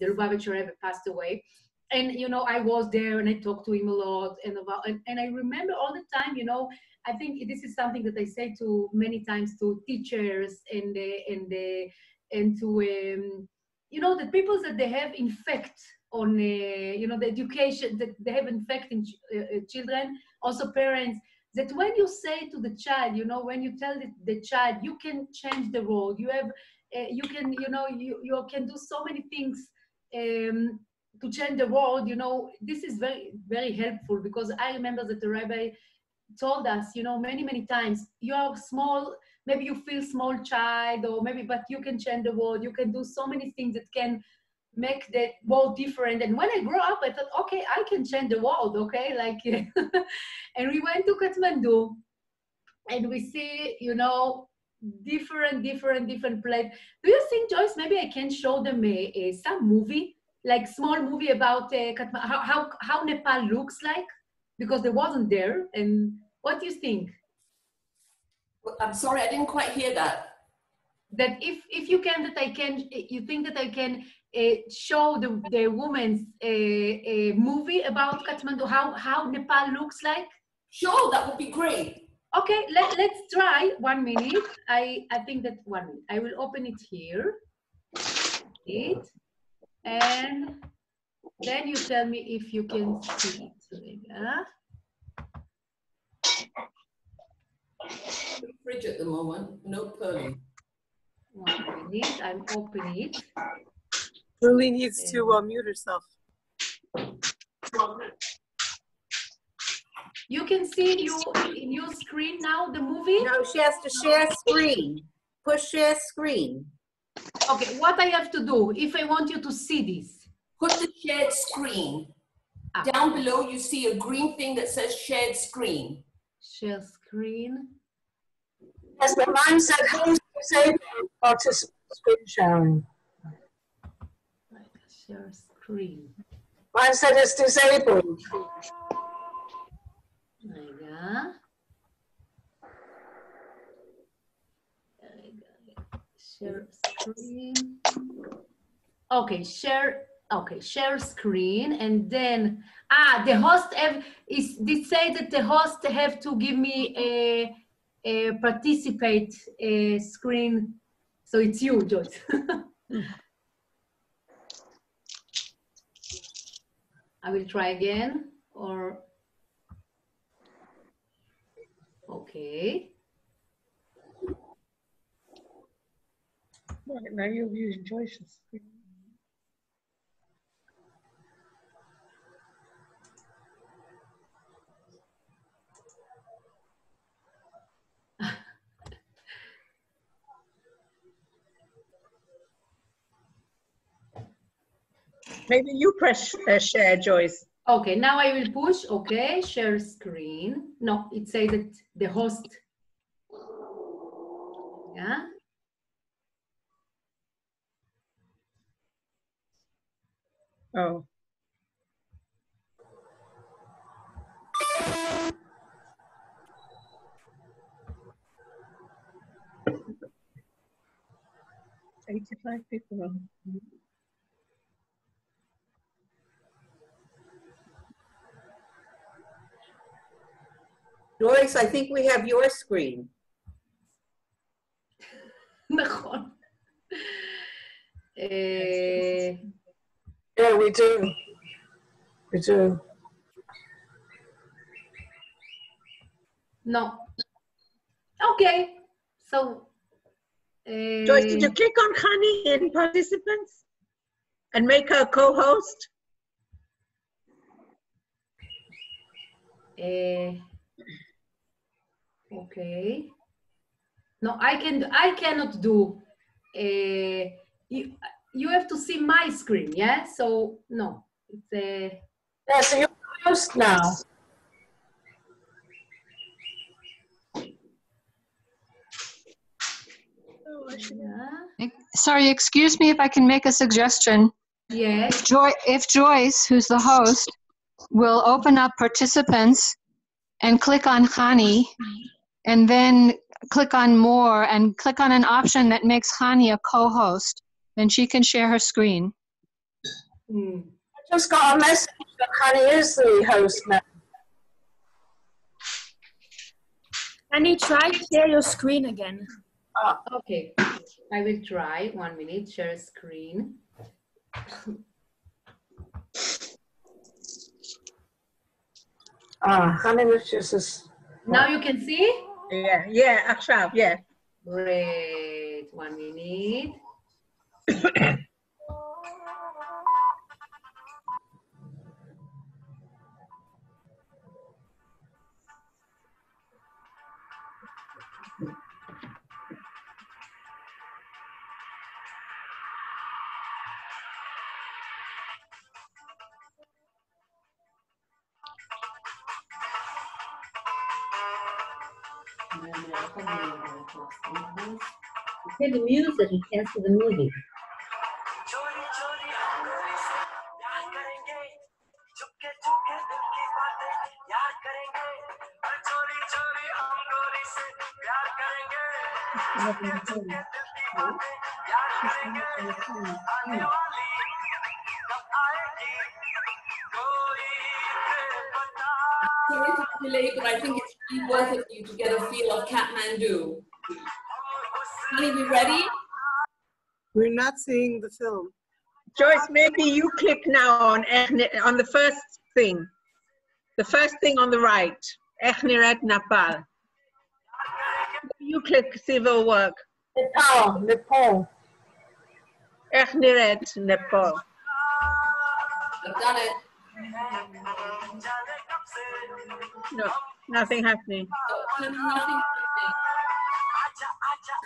the Lubavitcher Rebbe passed away. And, you know, I was there and I talked to him a lot. And I remember all the time, you know, I think this is something that I say to many times to teachers and to, you know, the people that they have effect on, you know, the education, that they have effect in children, also parents, that when you say to the child, you know, when you tell the child, you can change the world, you have, you can, you know, you can do so many things to change the world, you know, this is very, very helpful, because I remember that the rabbi told us, you know, many, many times, you're small, maybe you feel small child, or maybe, but you can change the world, you can do so many things that can make the world different. And when I grew up, I thought, okay, I can change the world, okay, like, and we went to Katmandu, and we see, you know, different places. Do you think, Joyce, maybe I can show them some movie, like small movie about Katmandu, how Nepal looks like? Because they wasn't there. And what do you think? I'm sorry, I didn't quite hear that. That if you can, that I can, you think that I can show the woman's movie about Kathmandu, how Nepal looks like? Sure, that would be great. Okay, let's try 1 minute. I think that 1 minute. I will open it here. And then you tell me if you can see it. No fridge at the moment, no pearling. 1 minute, I'm opening it. Julie needs to mute herself. You can see in your screen now the movie? No, she has to share screen. Push share screen. Okay, what I have to do if I want you to see this? Put the shared screen. Down below you see a green thing that says shared screen. Share screen. Yes, but mine said who's disabled participant screen sharing. Share screen. Mine said it's disabled. Share screen. Okay, share screen, and then the host did say that the host have to give me a participate screen, so it's you, Joyce. I will try again, or okay. Right, now you're using Joyce's screen. Maybe you press share, Joyce. Okay, now I will push, okay, share screen. No, it says that the host, yeah. Oh. $85 people. Joyce, I think we have your screen. נכון. Yeah, we do. We do. No. Okay. So. Joyce, did you click on Khani in participants and make her co-host? Okay. No, I cannot do. You have to see my screen, yeah? So no, it's a. Yeah, so you're the host now. Sorry, excuse me if I can make a suggestion. Yes. If Joyce, who's the host, will open up participants and click on Khani, and then click on more and click on an option that makes Khani a co-host, then she can share her screen. Mm. I just got a message that Hani is the host now. Honey, try to share your screen again. Okay, I will try. 1 minute, share screen. ChaniLifshitz is... Now you can see? Yeah, yeah, עכשיו, yeah. Great, 1 minute. Hear the music and cancel the movie. Sorry to be late, but I think it's really worth it for you to get a feel of Katmandu. Honey, we ready? We're not seeing the film. Joyce, maybe you click now on the first thing. The first thing on the right. איך נראית נפאל. You click, see if it'll work. Nepal. איך נראית נפאל. I've done it. No, nothing happening. Nothing.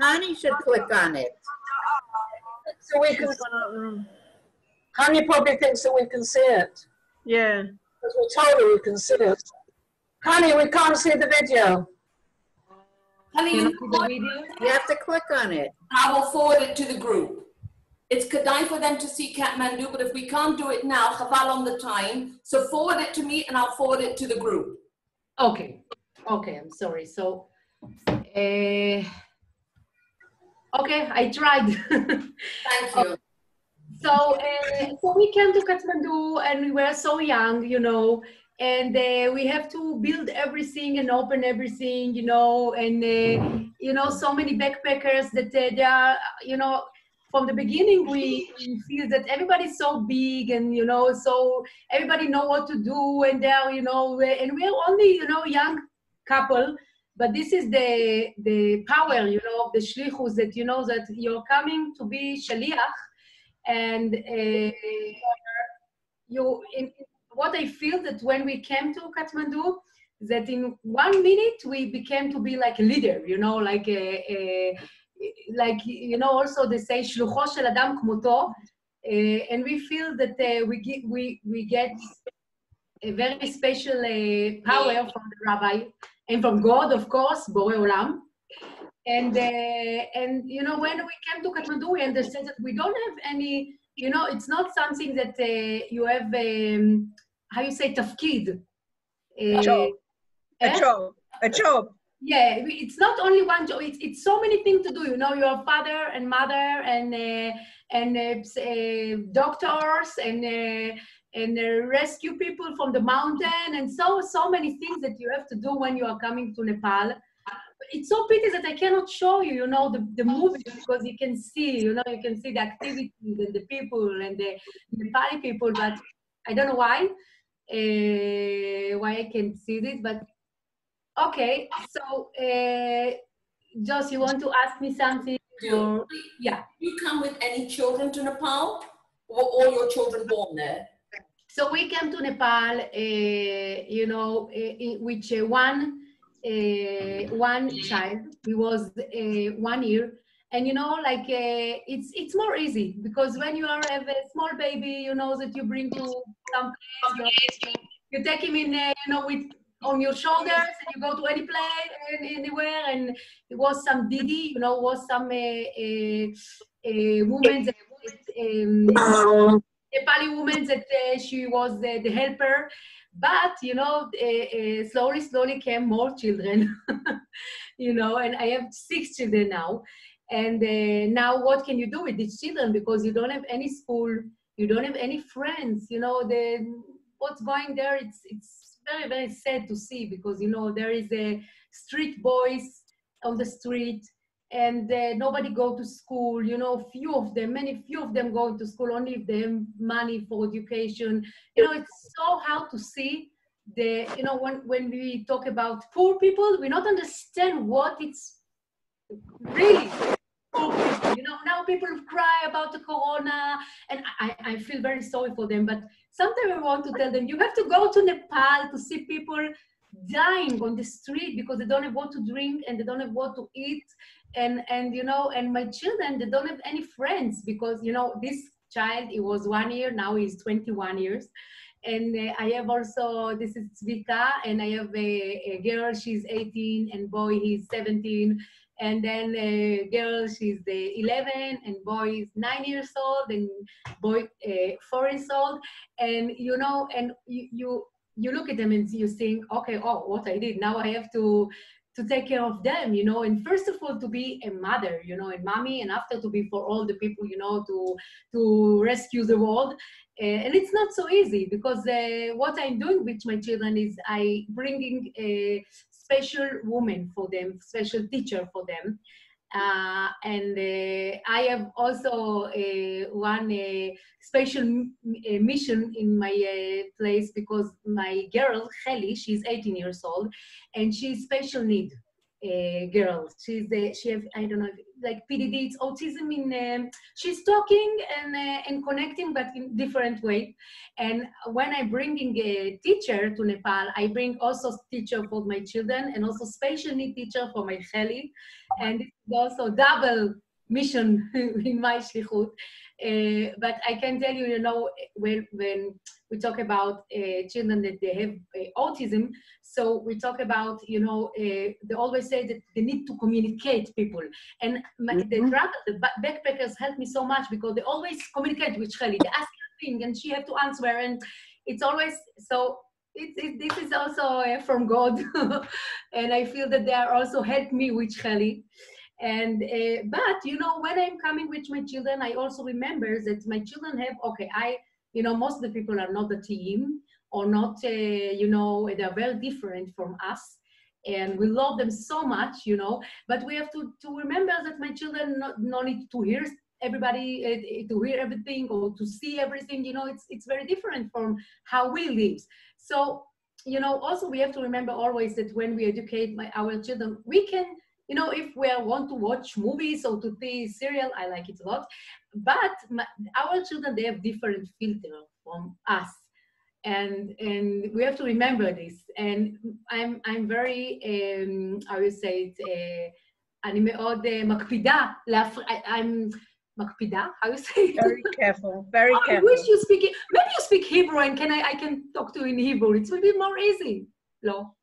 Connie should click on it. So we can... Hani probably thinks that we can see it. Yeah. Because we told her we can see it. Hani, we can't see the video. Honey, You have to click on it. I will forward it to the group. It's kedai for them to see Katmandu, but if we can't do it now, chaval on the time. So forward it to me and I'll forward it to the group. Okay, I'm sorry. So, okay, I tried. Thank you. So we came to Katmandu and we were so young, you know, and we have to build everything and open everything, you know, and, you know, so many backpackers that they are, you know, from the beginning, we feel that everybody's so big and, you know, so everybody know what to do and they're, you know, and we're only, you know, young couple, but this is the power, you know, of the shlichus that, you know, that you're coming to be shaliach and what I feel that when we came to Katmandu, that in 1 minute we became to be like a leader, you know, like you know, also they say shlucho shel adam kmoto, and we feel that we get a very special power from the rabbi and from God, of course, Borei Olam. And you know, when we came to Katmandu, we understand that we don't have any, you know, it's not something that you have, how you say, tafkid. A job. Yeah, it's not only one job. It's so many things to do. You know, your father and mother and doctors and rescue people from the mountain and so many things that you have to do when you are coming to Nepal. It's so pity that I cannot show you, you know, the movie because you can see, you know, you can see the activities and the people and the Nepali people, but I don't know why I can't see this, but okay. So, Joss, you want to ask me something? Or, yeah. You come with any children to Nepal, or all your children born there? So we came to Nepal, you know, with one child. He was 1 year, and you know, like it's more easy because when you have a small baby, you know that you bring to some place, you take him in, you know, with on your shoulders, and you go to any place and anywhere. And it was some Didi, you know, was some woman that Nepali woman that she was the helper. But, you know, slowly came more children, you know, and I have 6 children now. And now what can you do with these children? Because you don't have any school, You don't have any friends. You know, what's going there, it's very, very sad to see, because, you know, there is a street boys on the street, and nobody go to school. You know, few of them go to school only if they have money for education. You know, it's so hard to see you know, when we talk about poor people, we not understand what it's really poor people. You know, now people cry about the corona, and I feel very sorry for them, but sometimes I want to tell them, you have to go to Nepal to see people dying on the street because they don't have what to drink and they don't have what to eat. And you know, and my children, they don't have any friends, because, you know, this child, he was 1 year, now he's 21 years. And I have also, this is Zvika, and I have a girl, she's 18, and boy, he's 17. And then a girl, she's 11, and boy is 9 years old, and boy 4 years old. And, you know, and you look at them and you think, okay, oh, what I did, now I have to take care of them, you know, and first of all, to be a mother, you know, and mommy, and after to be for all the people, you know, to rescue the world. And it's not so easy, because what I'm doing with my children is I bringing a special woman for them, special teacher for them. And I have also one special mission in my place, because my girl, Heli, she's 18 years old, and she's special need girl. She have, I don't know, like PDD, it's autism in, she's talking and connecting, but in different way. And when I'm bringing a teacher to Nepal, I bring also teacher for my children and also special need teacher for my Heli. And it's also double mission in my shlichut. But I can tell you, you know, when we talk about children that they have autism, so we talk about, you know, they always say that they need to communicate people. And the backpackers help me so much, because they always communicate with Shelley. They ask a thing and she have to answer, and it's always, so this is also from God. And I feel that they are also help me with Shelley. And but, you know, when I'm coming with my children, I also remember that my children have, okay, you know, most of the people are not a team, or not, you know, they're very different from us, and we love them so much, you know, but we have to remember that my children no need to hear everybody, to hear everything or to see everything, you know, it's very different from how we live. So, you know, also we have to remember always that when we educate our children, we can, you know, if we want to watch movies or to see serial, I like it a lot, but our children, they have different filter from us. And we have to remember this. And I'm very, I would say it, אני מאוד מקפידה, I'm מקפידה, how you say it? Very careful, very careful. I wish you speak, maybe you speak Hebrew, and I can talk to you in Hebrew. It will be more easy. No.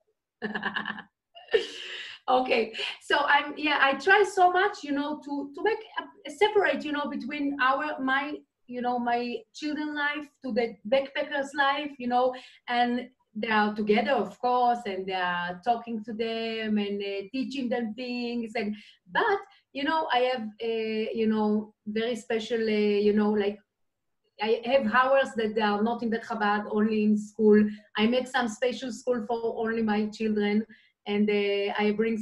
Okay, so I try so much, you know, to make a separate, you know, between my children life to the backpackers life, you know, and they are together, of course, and they are talking to them and teaching them things. But, you know, I have, you know, very special, you know, like, I have hours that they are not in the Chabad, only in school. I make some special school for only my children. And I bring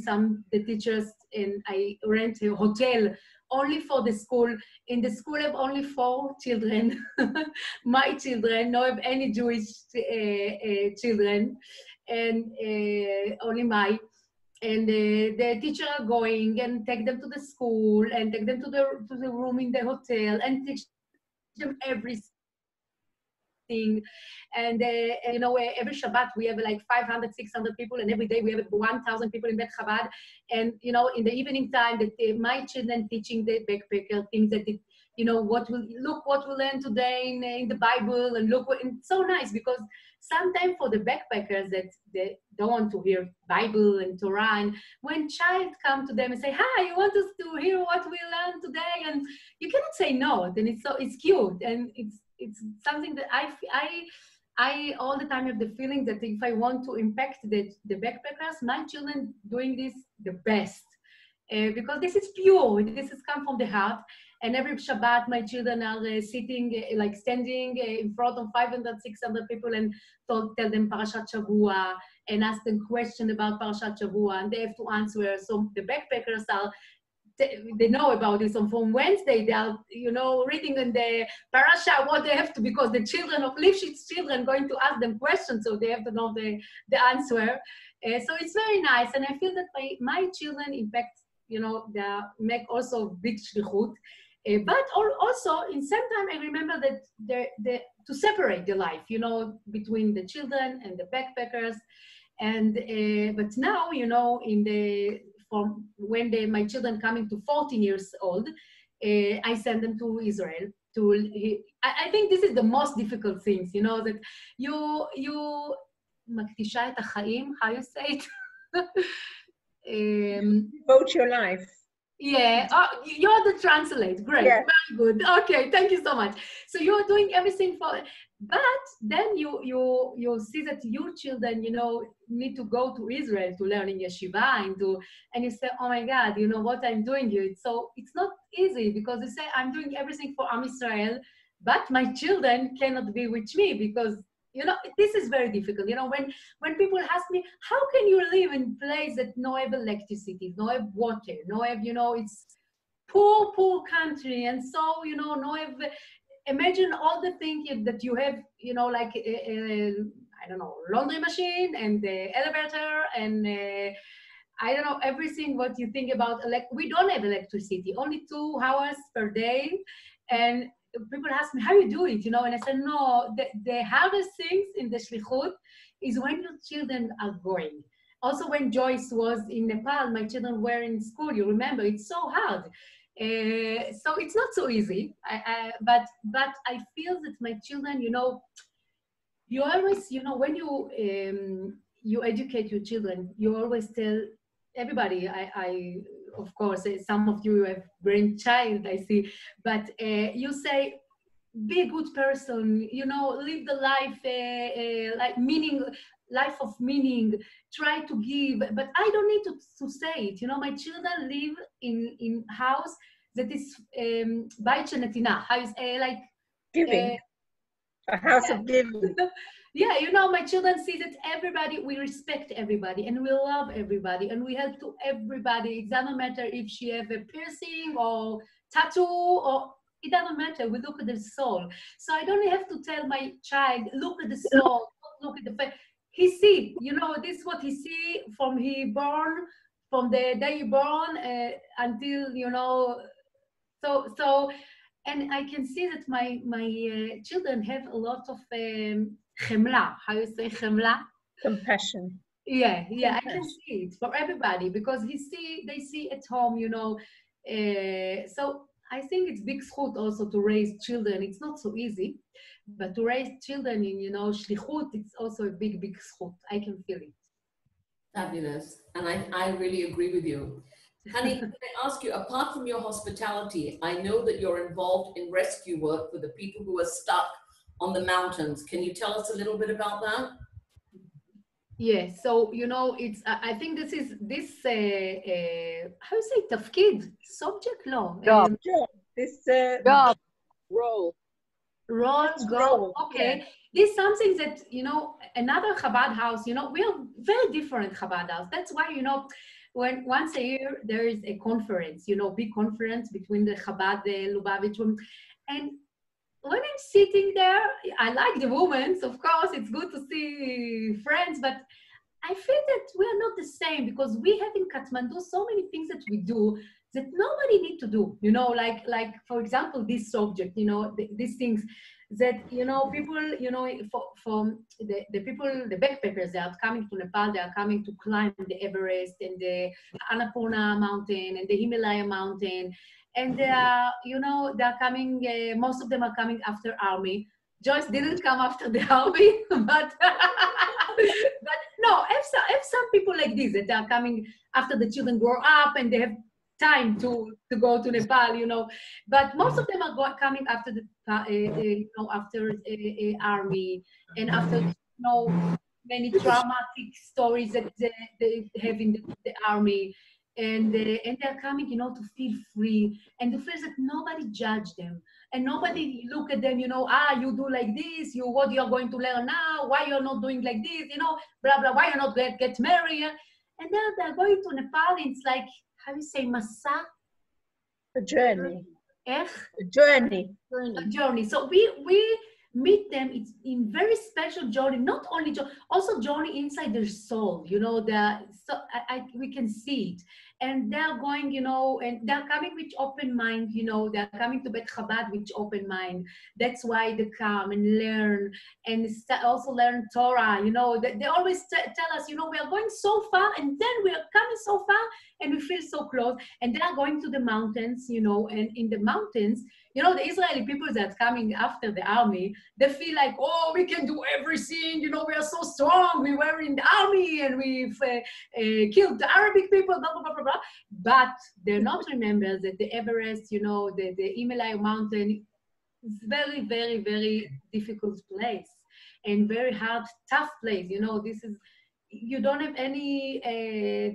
the teachers, and I rent a hotel only for the school. In the school, I have only 4 children, my children, no have any Jewish children, and only my. And the teacher are going and take them to the school and take them to the room in the hotel and teach them everything. And you know, every Shabbat we have like 500, 600 people, and every day we have 1,000 people in Bet Chabad. And you know, in the evening time, that my children teaching the backpacker things that you know, what we learn today in the Bible, and and it's so nice, because sometimes for the backpackers that they don't want to hear Bible and Torah, and when child come to them and say, "Hi, you want us to hear what we learned today?" and you cannot say no. Then it's cute, and it's something that I all the time have the feeling that if I want to impact the backpackers, my children doing this the best, because this is pure, this has come from the heart. And every Shabbat, my children are sitting, like standing in front of 500, 600 people and tell them Parashat Shavua and ask them questions about Parashat Shavua, and they have to answer. So the backpackers are, they know about this. And from Wednesday, they are, reading in the parasha what they have to, because the children of Lifshitz children going to ask them questions, so they have to know the answer. So it's very nice, and I feel that my children, in fact, they make also big shlichut. But also, in same time, I remember that to separate the life, between the children and the backpackers. And but now, from when my children coming to 14 years old, I send them to Israel. I think this is the most difficult things, that you מקדישה את החיים, how you say it? Devote your life. Yeah, you're the translate. Great, yeah. Very good. Okay, thank you so much. So you're doing everything for, but then you see that your children, need to go to Israel to learn in yeshiva, and you say, oh my God, what I'm doing here. So it's not easy, because you say, I'm doing everything for Am Israel, but my children cannot be with me, because this is very difficult. When people ask me, how can you live in a place that no have electricity, no have water, no have, it's poor country, and so, no have, imagine all the things that you have, like, I don't know, laundry machine and the elevator and, I don't know, everything what you think about, we don't have electricity, only 2 hours per day, and people ask me, how you do it, and I said, no, the hardest things in the shlichut is when your children are going. Also, when Joyce was in Nepal, my children were in school, you remember, it's so hard. So it's not so easy, but I feel that my children, you always, when you educate your children, you always tell everybody, of course, some of you have grandchild, I see, but you say, be a good person, live the life, like life of meaning, try to give, but I don't need to say it. My children live in house that is Bait Shenetina, house like giving, a house of giving. Yeah, my children see that we respect everybody, and we love everybody, and we help to everybody. It doesn't matter if she have a piercing or tattoo, or it doesn't matter. We look at the soul. So I don't have to tell my child, look at the soul, look at the face. He see, this is what he see from from the day he born until, so, and I can see that my children have a lot of chemla. How you say chemla? Compassion. Yeah, I can see it for everybody, because they see at home, so I think it's big zchut also to raise children. It's not so easy, but to raise children in, shlichut, it's also a big zchut. I can feel it. Fabulous. And I really agree with you. Honey, can I ask you, apart from your hospitality, I know that you're involved in rescue work for the people who are stuck on the mountains. Can you tell us a little bit about that? Yes, so, it's, I think this, how you say, tafkid, subject law. Job. Job. Role. Role, okay. Yeah. This is something that, another Chabad house, we are very different Chabad house. That's why, when once a year there is a conference, big conference between the Chabad, the Lubavitch, and when I'm sitting there, I like the women, of course, it's good to see friends, but I feel that we are not the same, because we have in Katmandu so many things that we do that nobody need to do, like for example, this subject, these things that, people, from the people, the backpackers, they are coming to Nepal, they are coming to climb the Everest and the Annapurna mountain and the Himalaya mountain. And they are, they are coming, most of them are coming after army. Joyce didn't come after the army, but no, I have some people like this that are coming after the children grow up and they have time to go to Nepal, but most of them are coming after after army, and after, many traumatic stories that they have in the army. and they're coming, you know, to feel free and to feel that nobody judge them and nobody look at them, you know, you do like this, what you're going to learn now, why you're not doing like this, you know, blah blah, why you're not get married, and then they're going to Nepal. It's like, how do you say, masa? A journey. A journey. So we meet them. It's in very special journey, not only also journey inside their soul, you know, we can see it. And they're going, you know, and they're coming with open mind, you know, they're coming to Bet Chabad with open mind. That's why they come and learn and also learn Torah, you know. They always tell us, you know, we are going so far and then we are coming so far and we feel so close. And they are going to the mountains, you know, and in the mountains, you know, the Israeli people that's coming after the army, they feel like, oh, we can do everything, you know, we are so strong, we were in the army and we've killed the Arabic people, blah, blah, blah, blah, blah. But they're not remember that the Everest, you know, the Himalaya mountain is very, very, very difficult place and very hard, tough place. You know, this is, you don't have any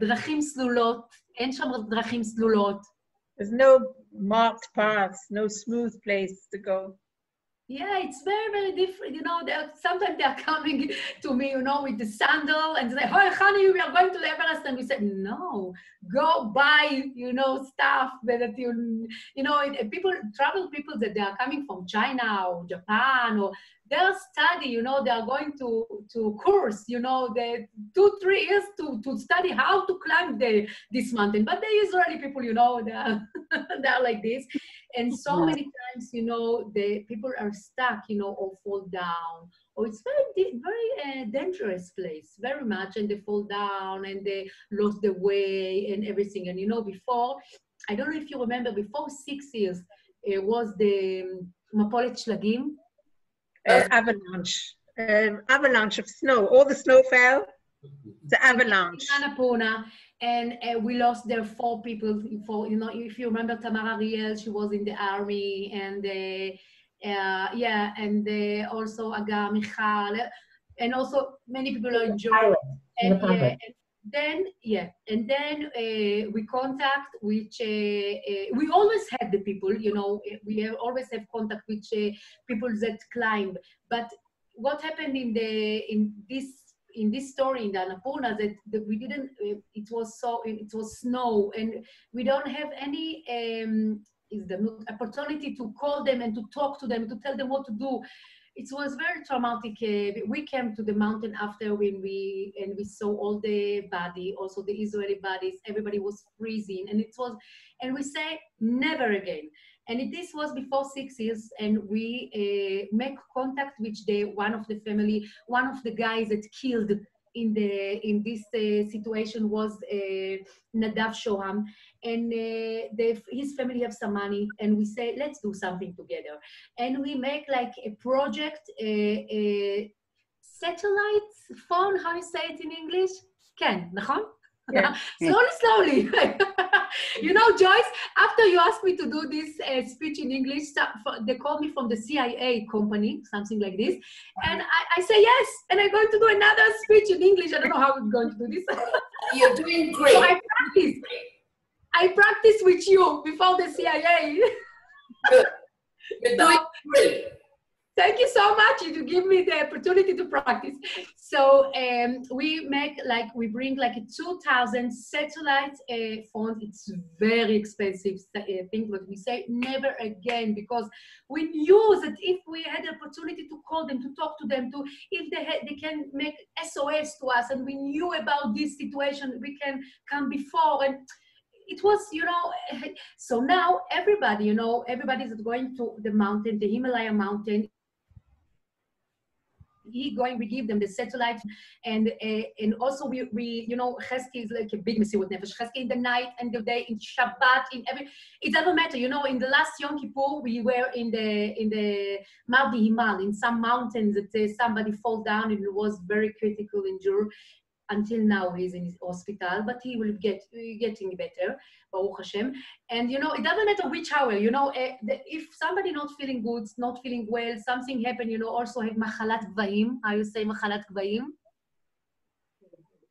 drachim slulot, אין שם drachim slulot. There's no marked paths, no smooth place to go. Yeah, it's very, very different. You know, sometimes they're coming to me, you know, with the sandal and say, "Hi, honey, we are going to the Everest." And we said, "No, go buy, you know, stuff that you know, people that they are coming from China or Japan or they'll study, you know, they are going to course, you know, the 2-3 years to study how to climb this mountain. But the Israeli people, you know, they're like this. And so many times, you know, the people are stuck, you know, or fall down, or it's very dangerous place, very much, and they fall down and they lost the way and everything. And, you know, before, I don't know if you remember, before 6 years, it was the Mapolet Shlagim. Avalanche of snow. All the snow fell. The avalanche. In Annapurna, and we lost there 4 people. You know, if you remember Tamara Riel, she was in the army, and also Agar Michal, and also many people are injured. Then we contact, which we always have the people, you know, always have contact with people that climb. But what happened in this story in the Annapurna that we didn't, it was snow, and we don't have any opportunity to call them and to talk to them, to tell them what to do. It was very traumatic. We came to the mountain after when we saw all the body, also the Israeli bodies. Everybody was freezing, and we say never again. And this was before 6 years, and we make contact with one of the family, one of the guys that killed in this situation was Nadav Shoham, and his family have some money, and we say, let's do something together. And we make like a project, a satellite phone, how you say it in English? Ken, נכון? Yeah. Slowly. You know, Joyce, after you asked me to do this speech in English, they called me from the CIA company, something like this. And I say yes, and I'm going to do another speech in English. I don't know how I'm going to do this. You're doing great. So I practice with you before the CIA. Good. You're doing great. Thank you so much. You give me the opportunity to practice. So we bring like a 2,000 satellite phones. It's very expensive thing, but we say never again, because we knew that if we had the opportunity to call them, to talk to them, if they can make SOS to us, and we knew about this situation, we can come before. And it was, you know, so now everybody, you know, everybody is going to the mountain, the Himalaya mountain. We give them the satellite, and also we you know, Chesky is like a big Mesiut Nefesh. Chesky in the night and the day, in Shabbat, it doesn't matter. You know, in the last Yom Kippur, we were in the Mar Himal, in some mountains that somebody fall down and it was very critical injury. Until now, he's in his hospital, but he will getting better, Baruch Hashem. And, you know, it doesn't matter which hour, you know, if somebody not feeling good, not feeling well, something happened, you know, also have Machalat Gvaim. How you say Machalat Gvaim?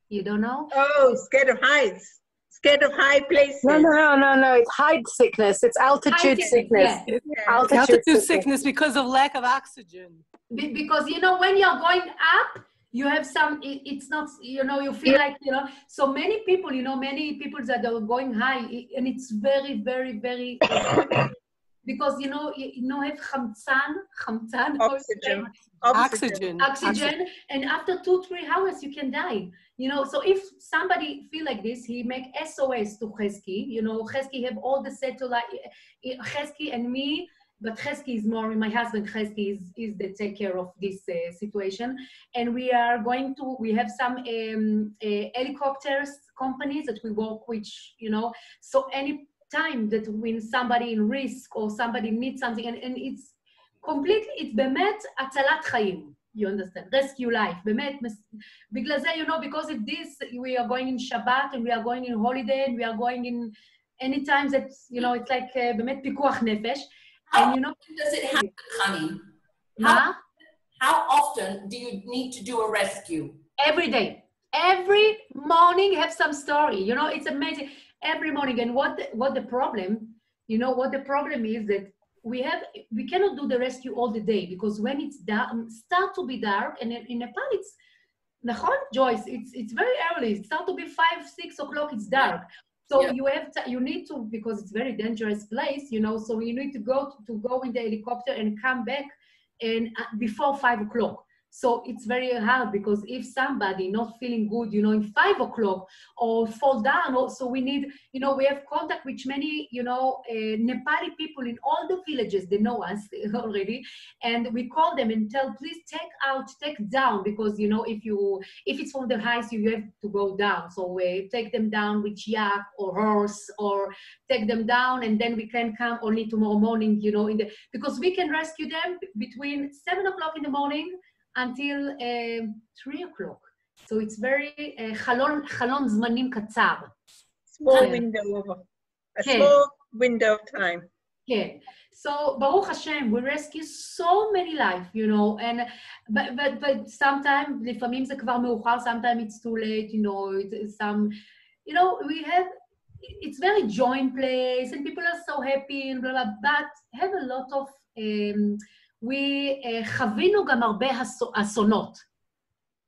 You don't know? Oh, scared of heights. Scared of high places. No. It's height sickness. It's altitude sickness. Yeah. Altitude sickness because of lack of oxygen. Because, you know, when you're going up, you have some, it's not, you know, you feel like, you know, so many people, you know, many people that are going high, and it's very, very, very, because, you know, have khamtan, oxygen, and after 2-3 hours, you can die. You know, so if somebody feel like this, he make SOS to Chesky. You know, Chesky have all the satellite, Chesky and me, but Chesky is more, my husband Chesky is the take care of this situation. And we are going to, we have some helicopters companies that we work with, you know, so any time that when somebody in risk or somebody needs something, and it's completely, it's באמת הצלת חיים. You understand? Rescue life. באמת, בגלל זה, you know, because of this, we are going in Shabbat and we are going in holiday and we are going in any time that, you know, it's like באמת פיקוח נפש. And you know, does it happen, honey? How often do you need to do a rescue? Every day. Every morning have some story. You know, it's amazing. Every morning. And what the problem, you know, what the problem is that we cannot do the rescue all the day, because when it's dark, start to be dark, and in Nepal it's, Joyce, it's very early. It start to be 5-6 o'clock, it's dark. So you need to, because it's very dangerous place, you know, so you need to go in the helicopter and come back and before 5 o'clock. So it's very hard, because if somebody not feeling good, you know, in 5 o'clock or fall down, so we need, you know, we have contact with many, you know, Nepali people in all the villages. They know us already, and we call them and tell, please take down, because, you know, if it's from the heights, you have to go down. So we take them down with yak or horse, or take them down, and then we can come only tomorrow morning, you know, because we can rescue them between 7 o'clock in the morning until 3 o'clock. So it's very חלון זמנים קצר. Small window of time. Yeah. So Baruch Hashem, we rescue so many lives, you know, and but sometimes, לפעמים זה כבר מאוחר, sometimes it's too late, you know, you know, it's very joint place, and people are so happy, and blah, blah, but have a lot of, חווינו גם הרבה אסונות.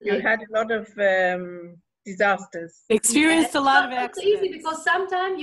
You had a lot of disasters. Experienced a lot of accidents. It's easy, because sometimes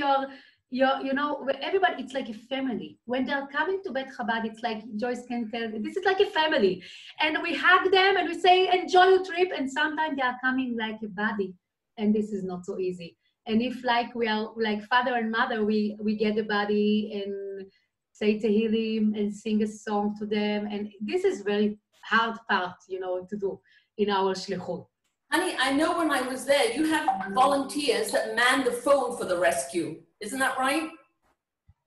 you know, everybody, it's like a family. When they're coming to Bet Chabad, it's like, Joyce can tell, this is like a family. And we hug them and we say, enjoy your trip. And sometimes they are coming like a body. And this is not so easy. And if like we are like father and mother, we get a body and say Tehillim and sing a song to them. And this is very hard part, you know, to do in our shlichut. Honey, I know when I was there, you have volunteers that man the phone for the rescue. Isn't that right?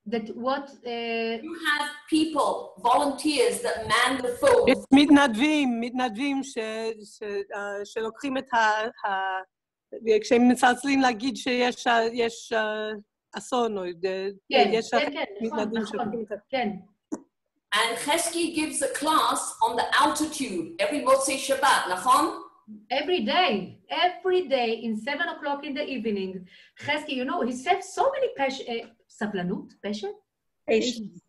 That what? You have people, volunteers that man the phone. יש מתנדבים שלוקחים את כשהם מצלצלים להגיד שיש אסון, או יש מתנדבים שלוקחים את כן. And Chesky gives a class on the altitude every Motzei Shabbat, נכון? Every day in 7 o'clock in the evening. Chesky, you know, he said so many סבלנות, passion? Patience.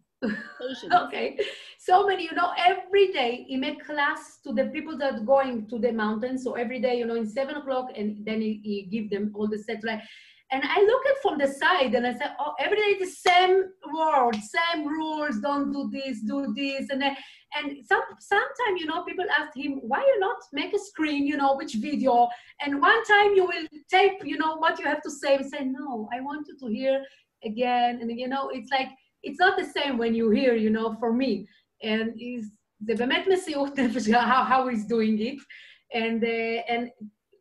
Okay. So many, you know, every day he make class to the people that are going to the mountains. So every day, you know, in 7 o'clock, and then he give them all the satellite. And I look at from the side and I say, oh, every day the same words, same rules, don't do this, do this. And sometimes, you know, people ask him, why you not make a screen, you know, which video? And one time you will tape, you know, what you have to say. We say, no, I want you to hear again. And, you know, it's like, it's not the same when you hear, you know, for me. And זה באמת מסירות נפש, how he's doing it. And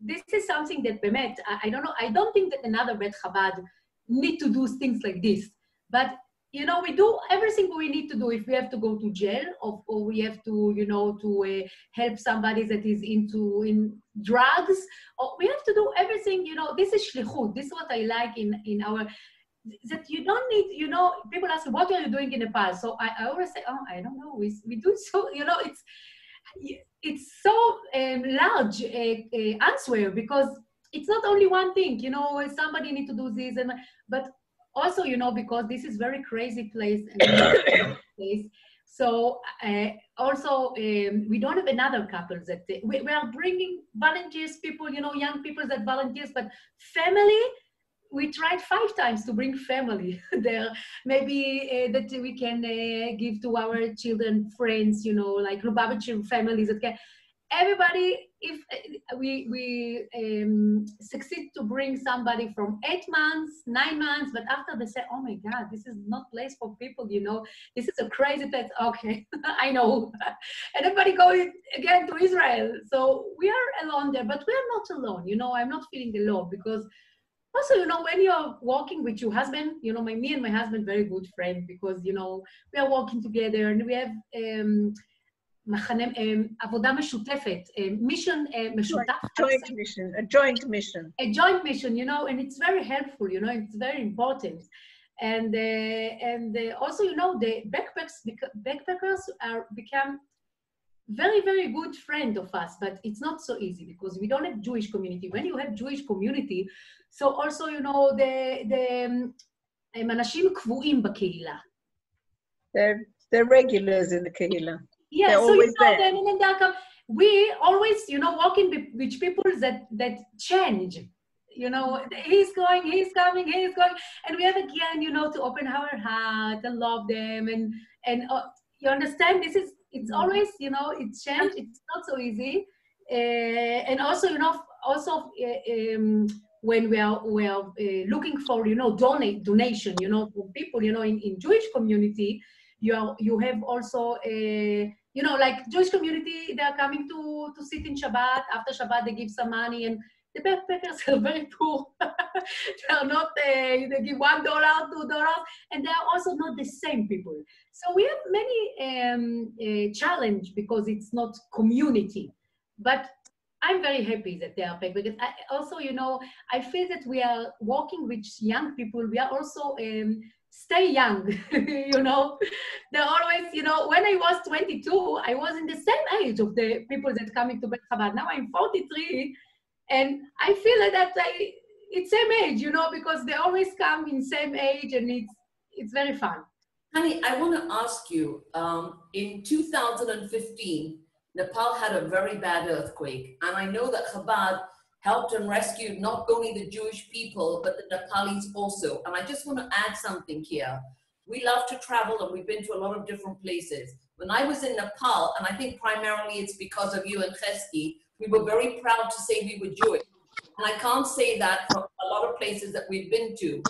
this is something that באמת, I don't know, I don't think that another Bet Chabad need to do things like this. But, you know, we do everything we need to do. If we have to go to jail, or we have to, you know, to help somebody that is in drugs, or we have to do everything, you know, this is shlichut. This is what I like in our, that you don't need, you know, people ask, what are you doing in Nepal? So I always say, oh, I don't know, we do so, you know, it's so large answer, because it's not only one thing, you know, somebody need to do this, but also, you know, because this is very crazy place, and place. So also, we don't have another couple that we are bringing volunteers, people, you know, young people that volunteers, but family, we tried 5 times to bring family there. Maybe that we can give to our children, friends, you know, like Lubavitcher families that can. Everybody, if we succeed to bring somebody from 8 months, 9 months, but after they say, oh my God, this is not place for people, you know, this is a crazy place. Okay, I know. And everybody going again to Israel. So we are alone there, but we are not alone. You know, I'm not feeling alone because also, you know, when you're walking with your husband, you know, me and my husband, very good friend because, you know, we are walking together and we have עבודה משותפת, mission משותף. Joint mission, a joint mission. A joint mission, you know, and it's very helpful, you know, it's very important. And also, you know, the backpackers are become very, very good friend of us, but it's not so easy because we don't have Jewish community. When you have Jewish community, so also, you know, הם אנשים קבועים בקהילה. They're regulars in the kehillah. Yeah, they're so always you know, there. then we always, you know, walking with people that change. You know, he's going, he's coming, he's going, and we have again, you know, to open our heart and love them, and you understand, it's always, you know, it's changed. It's not so easy, and also, you know, when we are looking for, you know, donation, you know, from people, you know, in Jewish community, you have also you know, like Jewish community, they are coming to sit in Shabbat. After Shabbat, they give some money, and the backpackers are very poor. They are not, they give $1, $2, and they are also not the same people. So we have many challenge because it's not community. But I'm very happy that they are backpackers. Also, you know, I feel that we are working with young people. We are also stay young, you know. They're always, you know, when I was 22, I was in the same age of the people that coming to Bet Chabad. Now I'm 43, and I feel like that it's same age, you know, because they always come in same age, and it's very fun. Honey, I want to ask you, in 2015, Nepal had a very bad earthquake, and I know that Chabad helped and rescued not only the Jewish people, but the Nepalis also. And I just want to add something here. We love to travel, and we've been to a lot of different places. When I was in Nepal, and I think primarily it's because of you and Chesky, we were very proud to say we were Jewish. And I can't say that from a lot of places that we've been to.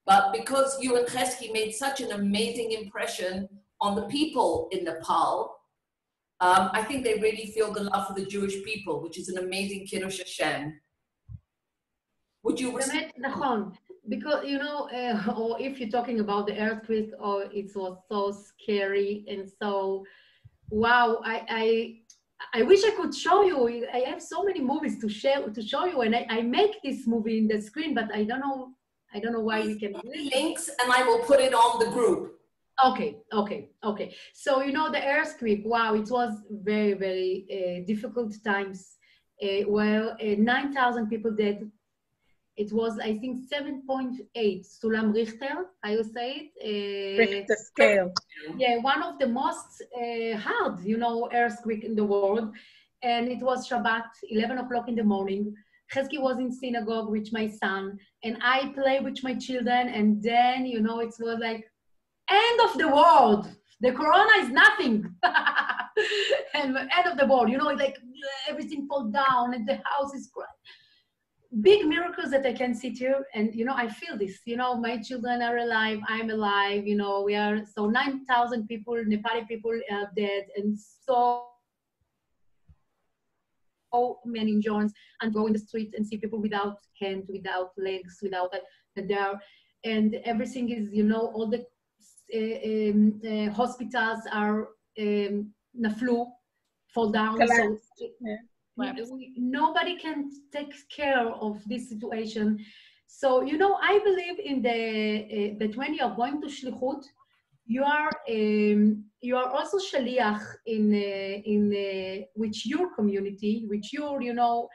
But because you and Chesky made such an amazing impression on the people in Nepal, I think they really feel the love for the Jewish people, which is an amazing Kiddush Hashem. Would you? נכון, because, you know, or if you're talking about the earthquake, or it was so scary and so, wow, I wish I could show you. I have so many movies to show you, and I make this movie in the screen, but I don't know why we can. Links, and I will put it on the group. Okay. So, you know, the earthquake, wow, it was very, very difficult times. 9,000 people dead. It was, I think, 7.8 Sulam Richter, how you say it? Richter scale. Yeah, one of the most hard, you know, earthquake in the world. And it was Shabbat, 11 o'clock in the morning. Chesky was in synagogue with my son, and I play with my children, and then, you know, it was like, end of the world. The corona is nothing. And end of the world, you know, like everything fall down and the house is crying. Big miracles that I can sit here, and, you know, I feel this, you know, my children are alive, I'm alive, you know, we are, so 9,000 people, Nepali people are dead, and so many injuries, and go in the street and see people without hands, without legs, without there, and everything is, you know, all the hospitals are naflu, fall down. So nobody can take care of this situation. So, you know, I believe in that when you are going to shlichut, you are also shaliach in with your community, with your, you know,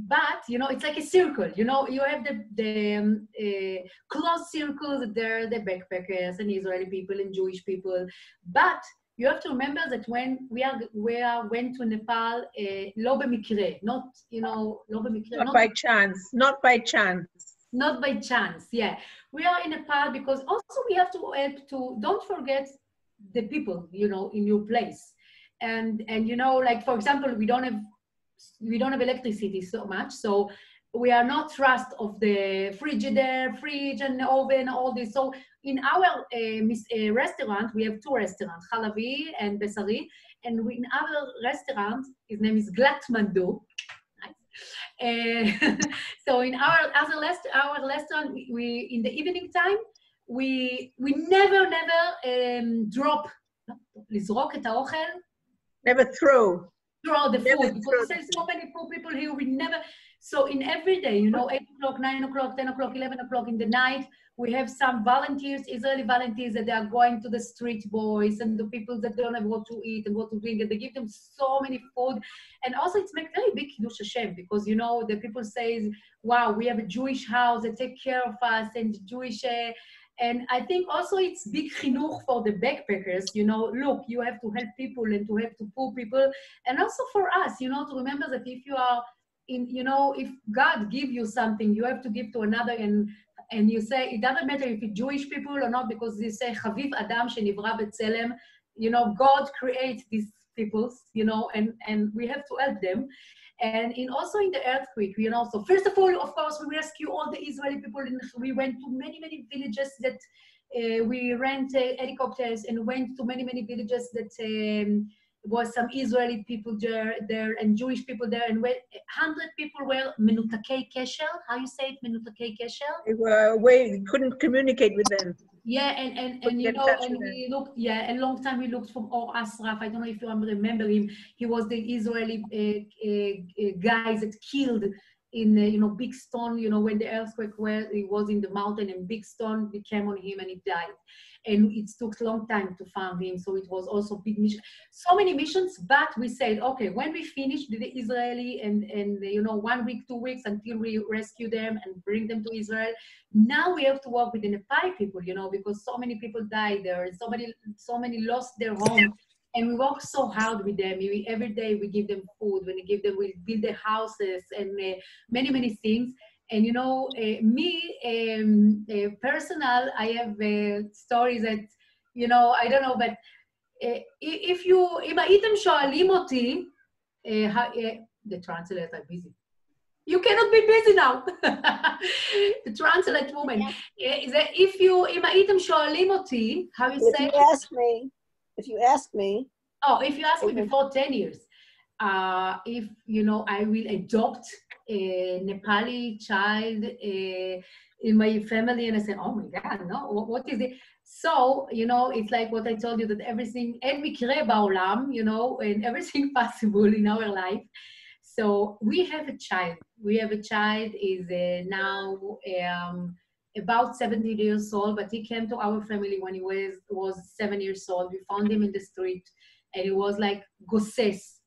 but, you know, it's like a circle, you know, you have the close circles, there are the backpackers and Israeli people and Jewish people, but you have to remember that when we went to Nepal, לא במקרה, not, you know, לא במקרה, not by chance, not by chance. Not by chance, yeah. We are in Nepal because also we have to help to, don't forget the people, you know, in your place. And you know, like, for example, we don't have electricity so much, so we are not trust of the fridge and oven, all this. So in our restaurant, we have two restaurants, Halavi and Besari, and in our restaurant, his name is Katmandu. So in our restaurant, we in the evening time, we never drop, לזרוק את האוכל. Never throw the food, because there's so many poor people here, we never, so in every day, you know, 8 o'clock, 9 o'clock, 10 o'clock, 11 o'clock in the night, we have some volunteers, Israeli volunteers, that they are going to the street boys and the people that don't have what to eat and what to drink, and they give them so many food. And also it's make very big Kiddush Hashem, because, you know, the people say, wow, we have a Jewish house that take care of us, and Jewish, and I think also it's big chinuch for the backpackers, you know, look, you have to help people and to help to poor people. And also for us, you know, to remember that if you are in, you know, if God give you something, you have to give to another, and you say, it doesn't matter if it's Jewish people or not, because you say, Chaviv Adam Shenivra B'Tselem, you know, God creates these peoples, you know, and we have to help them. And also in the earthquake, you know, so first of all, of course, we rescue all the Israeli people, and we went to many villages that we rent helicopters, and went to many villages that was some Israeli people there and Jewish people there, and 100 people were menutakei kesher. How you say it, menutakei kesher? They were away, we couldn't communicate with them. Yeah, and you know, and we looked, yeah, a long time we looked from Or Asraf. I don't know if you remember him. He was the Israeli guy that killed in, you know, big stone, you know, when the earthquake he was in the mountain, and big stone became on him and he died. And it took a long time to find him, so it was also big mission. So many missions, but we said, okay, when we finish the Israeli and you know, 1 week, 2 weeks until we rescue them and bring them to Israel, now we have to work with the Nepali people, you know, because so many people died there, and so many lost their home. And we work so hard with them. Every day we give them food, we build their houses and many things. And you know, personal, I have stories that, you know, I don't know, but אם הייתם שואלים אותי, the translator are busy. You cannot be busy now. The translate woman. אם הייתם שואלים אותי, how you say? If you ask me. Oh, if you ask me before 10 years, if, you know, I will adopt a Nepali child in my family, and I said, oh my God, no, what is it? So, you know, it's like what I told you, that everything, אין מקרה בעולם, you know, and everything possible in our life. So we have a child. Is now about 70 years old, but he came to our family when he was 7 years old. We found him in the street, and he was like gosses.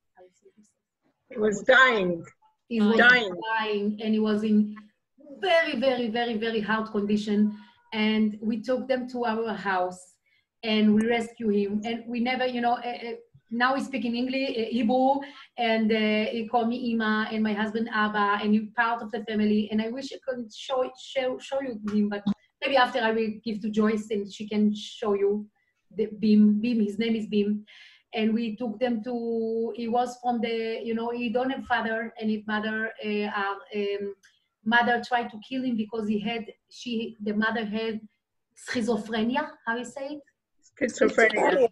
He was dying. He was dying, and he was in very hard condition. And we took them to our house, and we rescued him. And we never, you know, now he's speaking English, Hebrew, and he called me Ima, and my husband Abba, and he's part of the family. And I wish I could show you him, but maybe after I will give to Joyce, and she can show you the Beam. His name is Beam. And we took them to, he was from the, you know, he don't have father, and his mother, mother tried to kill him because the mother had schizophrenia, how you say it? Schizophrenia.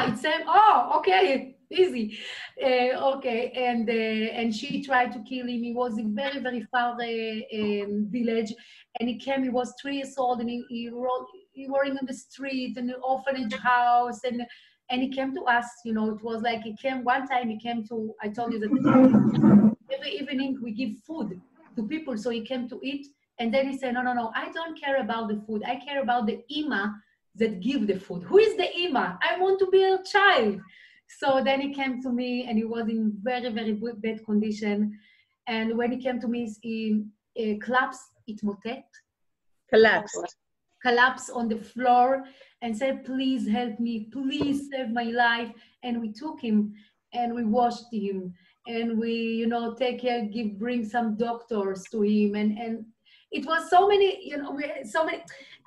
It's oh, okay, easy. Okay, and she tried to kill him. He was in very far village, and he was 3 years old, and he working on the street in the orphanage house, and he came to us, you know, it was like one time he came to, I told you that every evening we give food to people, so he came to eat, and then he said, no, I don't care about the food, I care about the Ima that give the food. Who is the Ima? I want to be a child. So then he came to me, and he was in very bad condition, And when he came to me, he collapsed on the floor and said, please help me, please save my life. And we took him and we washed him and we, you know, take care, bring some doctors to him. And it was so many, you know, so many.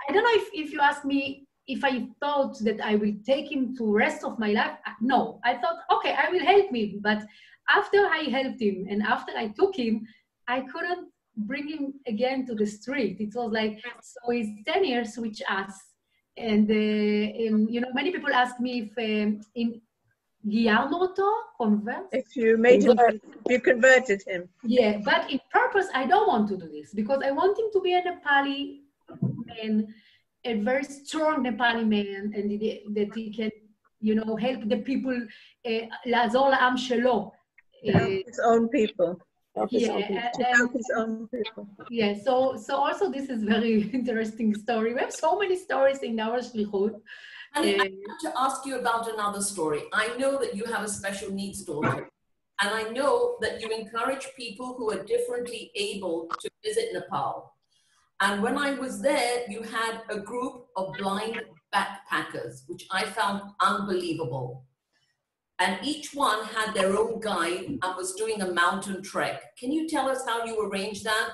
I don't know if you ask me if I thought that I will take him to rest of my life. No, I thought, okay, I will help him. But after I helped him and after I took him, I couldn't bring him again to the street. It was like, so he's 10 years with us. And, you know, many people ask me if if you made him, if you converted him. Yeah, but in purpose, I don't want to do this because I want him to be a Nepali man, a very strong Nepali man, and that he can, you know, help the people, לעזור לעם שלו. Help his own people. Help his own people. Yeah, so also this is very interesting story. We have so many stories in our shlichut. And I want to ask you about another story. I know that you have a special needs daughter, and I know that you encourage people who are differently able to visit Nepal. And when I was there, you had a group of blind backpackers, which I found unbelievable. And each one had their own guide and was doing a mountain trek. Can you tell us how you arranged that?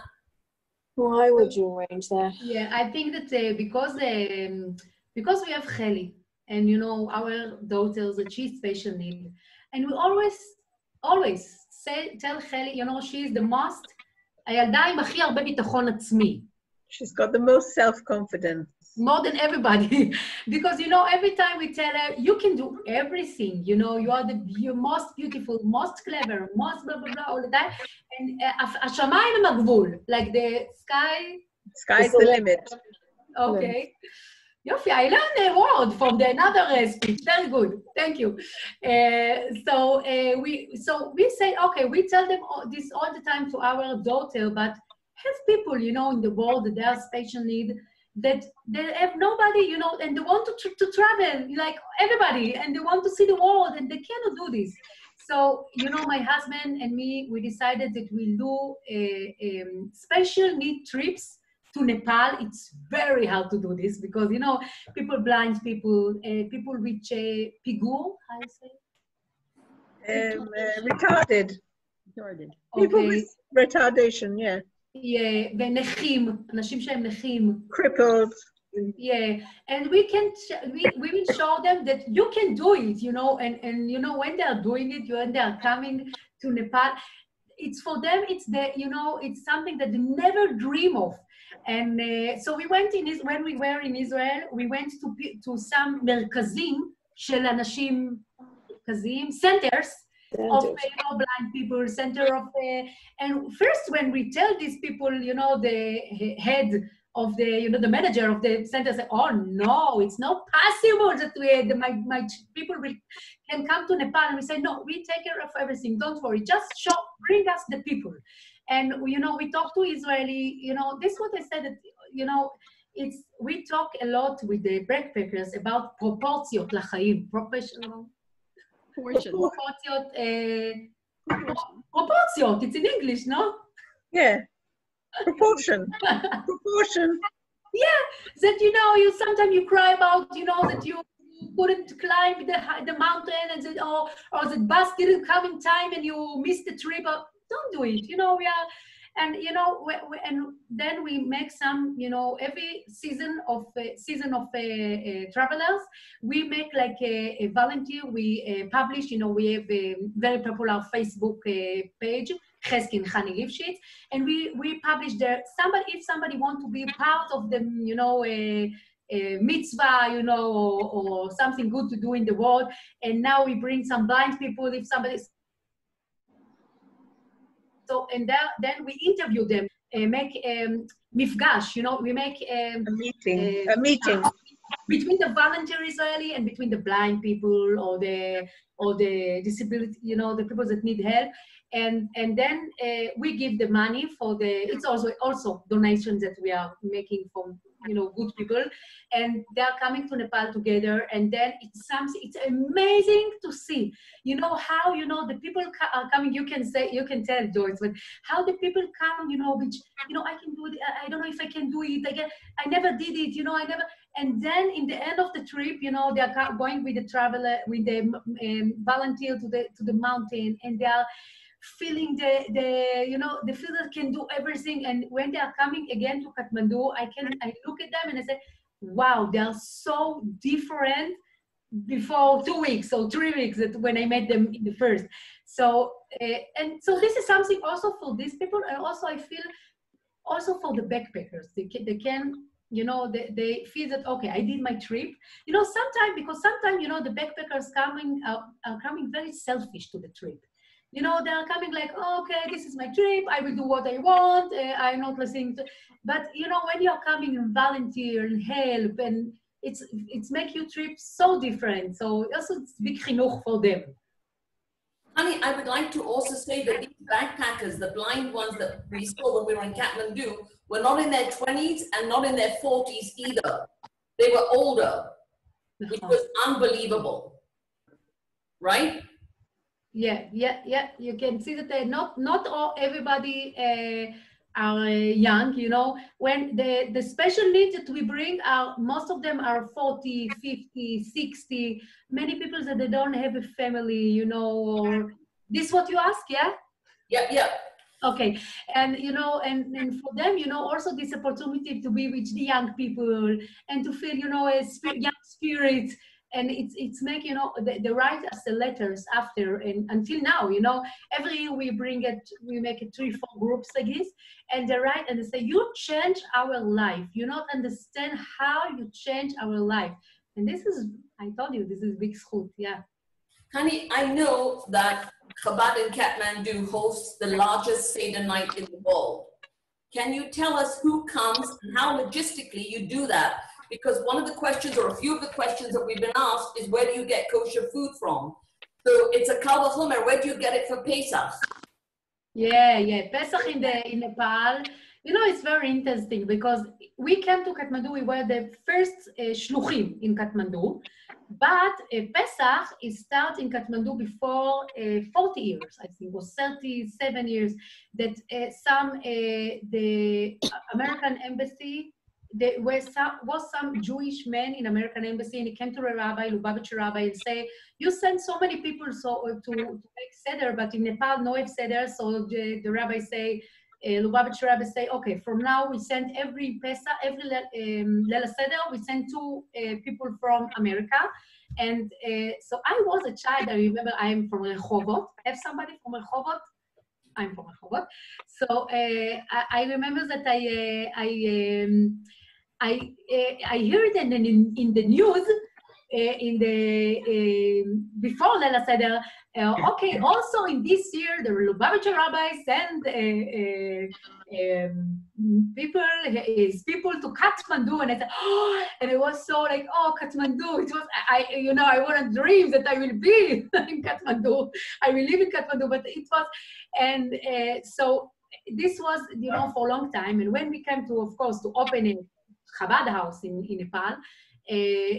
Why would you arrange that? Yeah, I think that because we have Heli, and you know, our daughters, that she's special need, and we always tell Heli, you know, she's the most, הילדה עם הכי הרבה ביטחון עצמי. She's got the most self-confidence. More than everybody. Because, you know, every time we tell her, you can do everything, you know, you're most beautiful, most clever, most blah, blah, blah, all the time. And השמיים הם הגבול, like the Sky's the limit. Okay. Yofi, I learned a word from another speech. Very good. Thank you. So we say, okay, we tell them this all the time to our daughter, but have people, you know, in the world that they are special need, that they have nobody, you know, and they want to travel, like everybody, and they want to see the world, and they cannot do this. So, you know, my husband and me, we decided that we'll do special need trips to Nepal. It's very hard to do this because, you know, blind people, people with pigur, how you say? Retarded. People with retardation, yeah. Yeah, ונכים, אנשים שהם נכים. Crippled. Yeah, and we will show them that you can do it, you know, and you know, when they are doing it, when they are coming to Nepal, it's for them, it's the, you know, it's something that they never dream of. And so we went when we were in Israel, we went to some מרכזים של אנשים, centers, of blind people, center of, and first when we tell these people, you know, the head of the, you know, the manager of the center said, oh no, it's not possible that my people can come to Nepal. And we say, no, we take care of everything, don't worry, just bring us the people. And, you know, we talk to Israeli, you know, this is what I said, that, you know, we talk a lot with the backpackers about proporciot לחיים, proporciot, it's in English, no? Yeah, proportion. Proportion. Yeah, that, you know, sometimes you cry about, you know, that you couldn't climb the mountain, and that, or the bus didn't come in time and you missed the trip. Don't do it, you know, and you know, and then we make some, you know, every season of travelers, we make like a volunteer. We publish, you know, we have a very popular Facebook page, ChaniLifshitz, and we publish there. If somebody wants to be part of the, you know, a mitzvah, you know, or something good to do in the world, and now we bring some blind people. If somebody So, and then we interview them, make mifgash, you know, we make a meeting between the volunteer Israeli and between the blind people or the or the disability, you know, the people that need help. And then we give the money for the, it's also donations that we are making from, you know, good people, and they are coming to Nepal together, and then it's something, it's amazing to see, you know, how, you know, the people are coming, you can tell, Joyce, but how the people come, you know, which, you know, I can do it, I don't know if I can do it, I never did it, you know, and then in the end of the trip, you know, they are going with the traveler, with the volunteer to the mountain, and they are feeling the you know, the feel that can do everything. And when they are coming again to Kathmandu, I look at them and I say, wow, they are so different before 2 weeks or 3 weeks that when I met them in the first. So and so this is something also for these people, and also I feel also for the backpackers, they can, you know, they feel that, okay, I did my trip, you know, sometimes, you know, the backpackers are coming very selfish to the trip. You know, they're coming like, oh, okay, this is my trip, I will do what I want, I'm not listening to, but you know, when you're coming and volunteer and help, and it's make your trip so different. So also it's big chinuch for them. Honey, I would like to also say that these backpackers, the blind ones that we saw when we were in Kathmandu, were not in their 20s and not in their 40s either. They were older, which was unbelievable, right? Yeah. You can see that not all everybody are young. You know, when the special needs that we bring are, most of them are 40, 50, 60. Many people that they don't have a family. You know, or this what you ask? Yeah. Yeah. Okay, and you know, and for them, you know, also this opportunity to be with the young people and to feel, you know, a young spirit. And it's make, you know, they write us the letters after, and until now, you know, every year we make it 3-4 groups like this, and they write and they say, you change our life, you not understand how you change our life. And this is, I told you, this is big schut. Yeah. Honey, I know that Chabad in Kathmandu hosts the largest Seder night in the world. Can you tell us who comes and how logistically you do that? Because one of the questions, or a few of the questions that we've been asked, is where do you get kosher food from? So it's a kal v'chomer. Where do you get it for Pesach? Yeah. Pesach in Nepal, you know, it's very interesting because we came to Kathmandu. We were the first shluchim in Kathmandu, but Pesach is started in Kathmandu before 40 years. I think it was 37 years that the American embassy. There was some Jewish man in American embassy, and he came to the rabbi, Lubavitcher rabbi, and say, you send so many people to make Seder, but in Nepal no have Seder. So the rabbi say, Lubavitcher rabbi say, okay, from now we send every Pesach, every Leil Seder, we send 2 people from America. And so I was a child, I remember I'm from Rehovot. Have somebody from Rehovot? I'm from Chabad. So I remember that I heard it in the news before Leil Seder. Okay, also in this year the Lubavitcher rabbi sent people to Katmandu, and I said, oh, and it was so like, oh, Katmandu. It was I want to dream that I will be in Katmandu. I will live in Katmandu, but it was, and so this was, you know, for a long time. And when we came to, of course, to open a Chabad house in Nepal,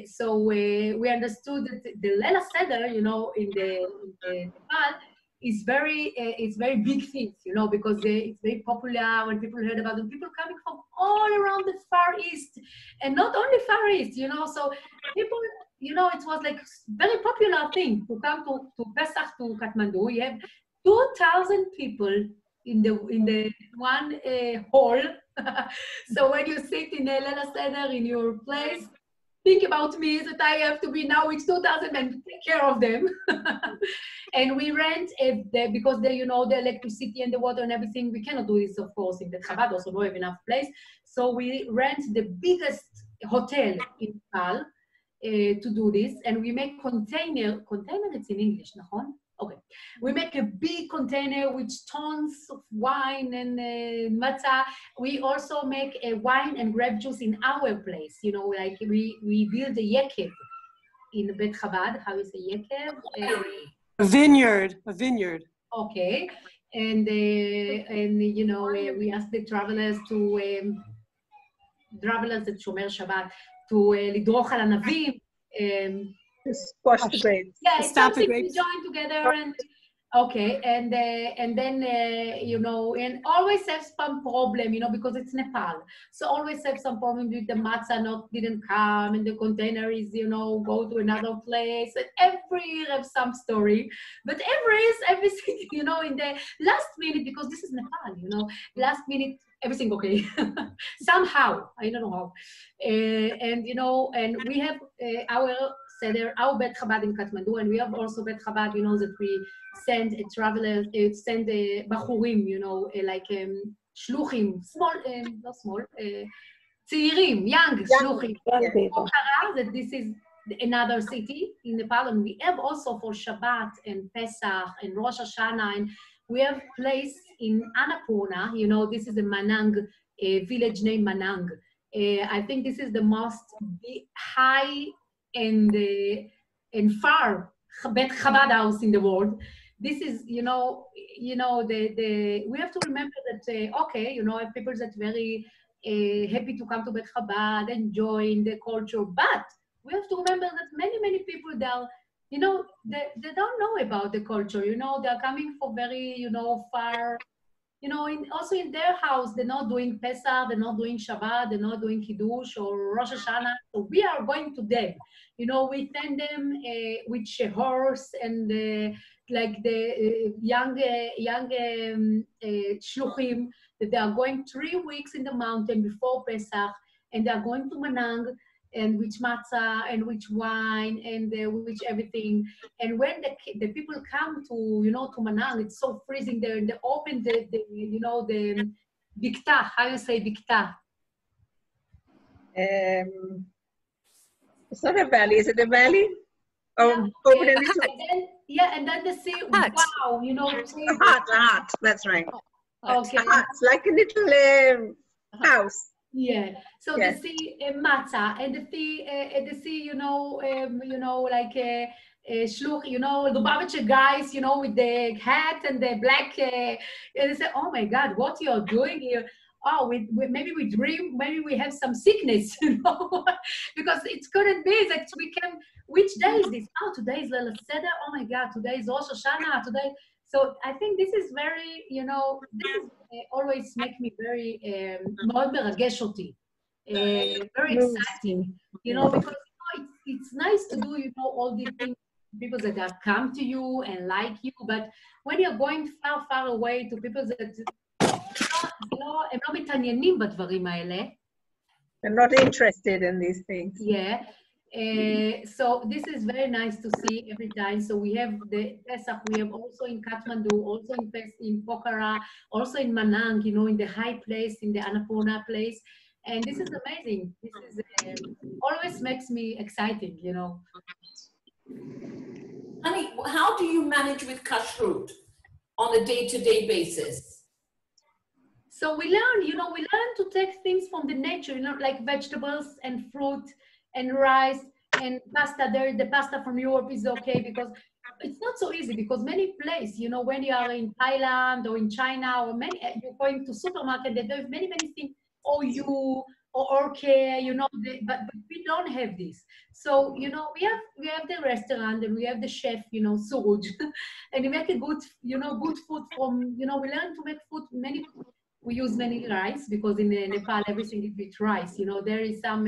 so we understood that the Leil Seder, you know, in Nepal, is it's very big things, you know, because it's very popular. When people heard about it, people coming from all around the Far East, and not only Far East, you know, so people, you know, it was like very popular thing to come to Pesach to Kathmandu. You have 2,000 people in the one hall. So when you sit in a Leil Seder in your place, think about me that I have to be now with 2,000 and take care of them. And we rent because they, you know, the electricity and the water and everything. We cannot do this, of course, in the Chabad. Also, don't have enough place. So we rent the biggest hotel in Nepal to do this, and we make container. It's in English, nachon? Okay. We make a big container with tons of wine and matzah. We also make a wine and grape juice in our place. You know, like we build a yekev. in Bet Chabad. How you say yekev? A vineyard. Okay, and you know we ask the travelers את שומר שבת, to לדרוך על ענבים. To squash the grapes. Yeah, it's something we join together and okay, and then you know, and always have some problem, you know, because it's Nepal. So always have some problem with the matzah didn't come, and the container is, you know, go to another place. And every year have some story, but everything, you know, in the last minute, because this is Nepal, you know, last minute everything okay somehow. I don't know how, and you know, and we have our Seder, our Bet Chabad in Katmandu, and we have also Bet Chabad, you know, that we send a traveler, send a bachurim, you know, like shluchim, small, not small, tzeirim, young shluchim. That this is another city in Nepal, and we have also for Shabbat and Pesach and Rosh Hashanah, and we have place in Annapurna, you know, this is a Manang, a village named Manang. I think this is the most high and far Bet Chabad house in the world. This is, you know, we have to remember that, okay, you know, people that very happy to come to Bet Chabad and join the culture, but we have to remember that many people there, you know, they don't know about the culture, you know, they're coming from very, you know, far, you know, also in their house, they're not doing Pesach, they're not doing Shabbat, they're not doing Kiddush or Rosh Hashanah. So we are going to them. You know, we send them with a horse and like the young shluchim, that they are going 3 weeks in the mountain before Pesach, and they are going to Manang, and which matzah, and which wine, and which everything. And when the people come to, you know, to Manang, it's so freezing there, and they open the you know, the bikta. How you say bikta? It's not a valley, is it a valley? Oh, open yeah, and then they say, wow, you know. A hut, that's right. Okay. A hut, like a little house. Yeah, so yes. They see matzah, and they see, you know, like shluch, you know, the Lubavitcher guys, you know, with the hat and the black, and they say, oh my God, what you're doing here? Oh, maybe we dream, maybe we have some sickness, you know, because it couldn't be that we can, which day is this? Oh, today is Leil Seder, oh my God, today is Rosh Hashanah, today. So I think this is very, you know, this is always make me very, מאוד מרגש אותי, very exciting, you know, because you know, it's nice to do, you know, all these things, people that have come to you and like you, but when you're going far away to people that, you know, הם לא מתעניינים בדברים האלה. They're not interested in these things. Yeah. So this is very nice to see every time. So we have the Pesach, we have also in Katmandu, also in Pokhara, also in Manang, you know, in the high place, in the Annapurna place. And this is amazing. This is always makes me exciting, you know. Honey, how do you manage with kashrut on a day-to-day basis? So we learn, you know, to take things from the nature, you know, like vegetables and fruit and rice and pasta. There, the pasta from Europe is okay because it's not so easy, because many places, you know, when you are in Thailand or in China or you're going to supermarket, they have many things, OU or okay, you know, but we don't have this. So, you know, we have the restaurant and we have the chef, you know, Suruj, and we make a good, you know, good food from, you know, we learn to make food, we use many rice, because in Nepal, everything is with rice. You know, there is some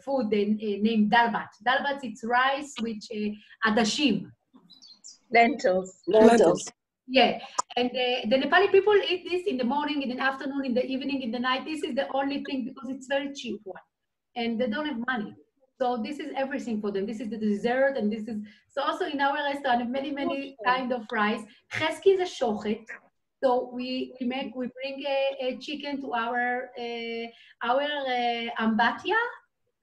food named dalbat. Dalbat, it's rice with adashim. Lentils. Yeah, and the Nepali people eat this in the morning, in the afternoon, in the evening, in the night. This is the only thing, because it's very cheap one, and they don't have money. So this is everything for them. This is the dessert, and this is, so also in our restaurant, many kind of rice. Cheski is a shochet. So we bring a chicken to our ambatya,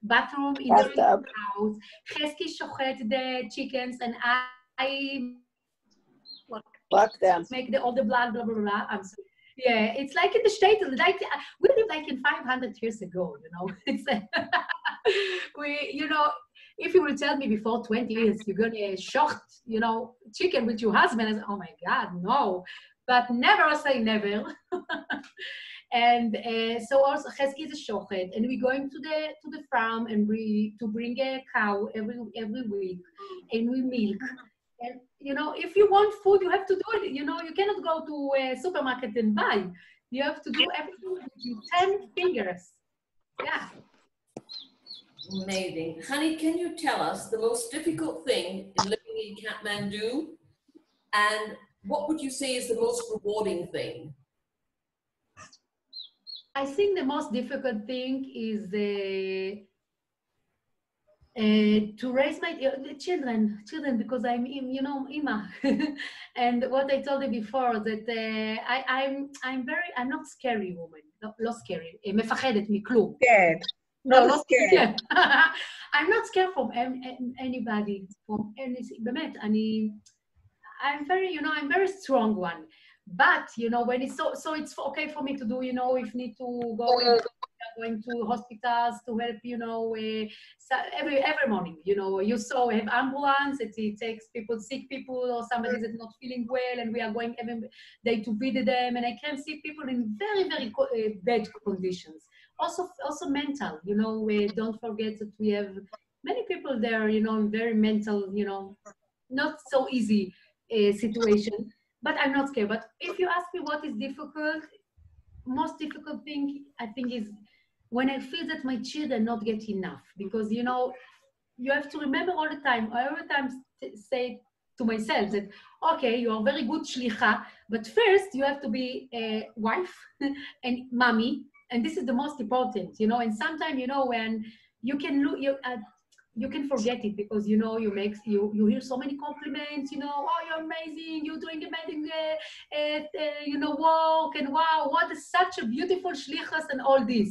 bathroom in the house. Cheski shochet the chickens, and I make all the blood, blah, blah, blah. I'm sorry. Yeah, it's like in the state, like we live like in 500 years ago, you know. It's If you will tell me before 20 years you're gonna shocht, chicken with your husband, I say, oh my God, no. But never say never. And so also Chesky is a shochet, and we're going to the farm and bring a cow every week, and we milk. And if you want food, you have to do it. You cannot go to a supermarket and buy. You have to do everything with your 10 fingers. Yeah. Amazing. Honey, can you tell us the most difficult thing in living in Kathmandu, and what would you say is the most rewarding thing? I think the most difficult thing is to raise my children, because I'm, Ima. And what I told you before, that I'm not scary woman, לא scary, מפחדת מכלום. Scared. Not scared. I'm not scared from anybody, from anything. באמת, I'm very strong one. But, when it's so it's okay for me to do, if need to go going to hospitals to help, every morning, you saw we have ambulance, it takes sick people or somebody that's not feeling well, and we are going every day to visit them, and I can see people in very, very bad conditions. Also mental, don't forget that we have many people there, in very mental, not so easy situation. But I'm not scared. But if you ask me what is difficult, most difficult thing I think is when I feel that my children not get enough. Because, you have to remember all the time, I every time say to myself that, okay, you are very good shlicha, but first you have to be a wife and mommy, and this is the most important, and sometimes, when you can look, you can forget it because you hear so many compliments, oh, you're amazing, you're doing amazing work, and wow, what is such a beautiful shlichus and all this.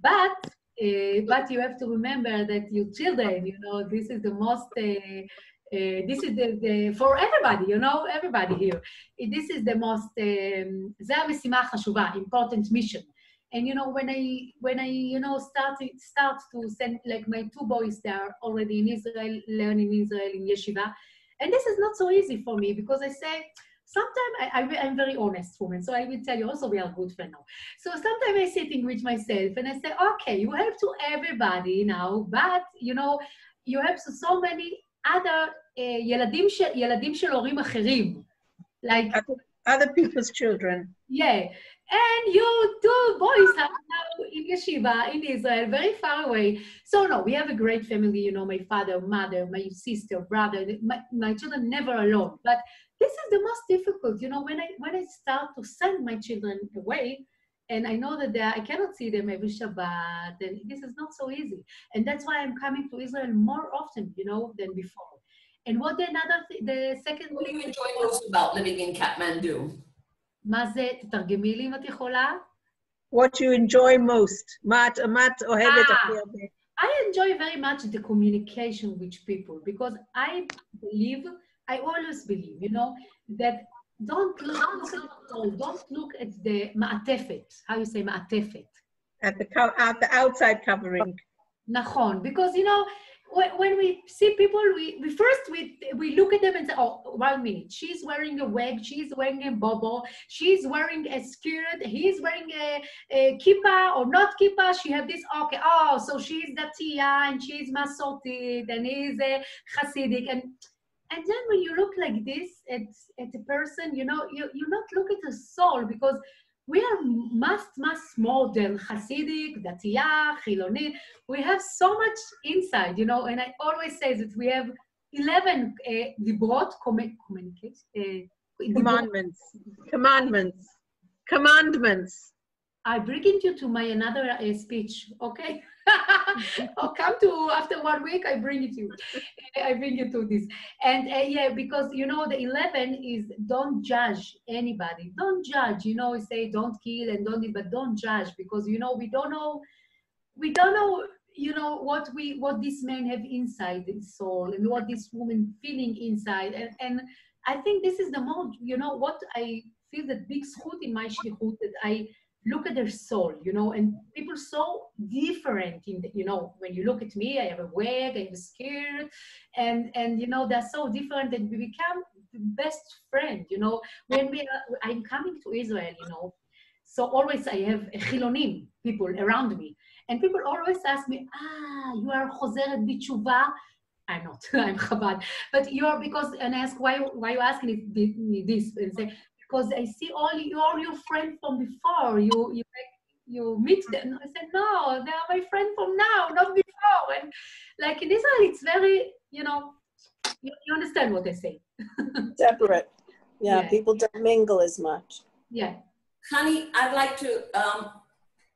But you have to remember that your children, this is the most this is the for everybody, everybody here. This is the most זה המשימה החשובה, important mission. And when I start to send, like, my 2 boys, they are already in Israel, learning Israel in yeshiva, and this is not so easy for me because I say sometimes I'm very honest woman, so I will tell you also we are good friends now. So sometimes I'm sitting with myself and I say, okay, you help to everybody now, but you have so many other ילדים של הורים אחרים, like other people's children. Yeah. And you 2 boys are now in yeshiva in Israel, very far away. So no, we have a great family, my father, mother, my sister, brother, my children never alone. But this is the most difficult, when I start to send my children away, and I know that I cannot see them every Shabbat, and this is not so easy. And that's why I'm coming to Israel more often, than before. And what the second What do you enjoy most about living in Kathmandu? מה זה? תתרגמי לי אם את יכולה? What you enjoy most? מה את אוהבת הכי הרבה? I enjoy very much the communication with people because I always believe, that don't look at the מעטפת. How you say מעטפת? At the outside covering. נכון, because when we see people, we look at them and say, oh, 1 minute, she's wearing a wig, she's wearing a bobo, she's wearing a skirt, he's wearing a kippah or not kippah, she have this, okay, oh, so she's datiya and she's masortit and he's a Hasidic, and then when you look like this at a person, you not look at the soul, because we are much more than Hasidic, Datiya, Chiloni. We have so much inside, and I always say that we have 11 dibrot, commandments. I bring you to my another speech, okay? I'll come to after 1 week. I bring it to you. I bring you to this, and yeah, because the 11 is don't judge anybody. Don't judge. Say don't kill and don't, but don't judge, because we don't know. What this man have inside his soul, and what this woman feeling inside, and I think this is the most. What I feel that big zchut in my shlichut, that I look at their soul, you know, and people so different in the, you know, when you look at me, I have a wig, I have a skirt, and you know, they're so different, and we become best friend, you know. When I'm coming to Israel, you know, so always I have Chilonim people around me, and people always ask me, you are Chozeret B'Tshuva? I'm not, I'm Chabad, but you're, because, and I ask, why you asking me this? And say, because I see all your friends from before, you meet them. I said, no, they are my friend from now, not before. And like in Israel, it's very, you know, you understand what I say. Separate. Yeah, people don't mingle as much. Yeah. Hani, I'd like to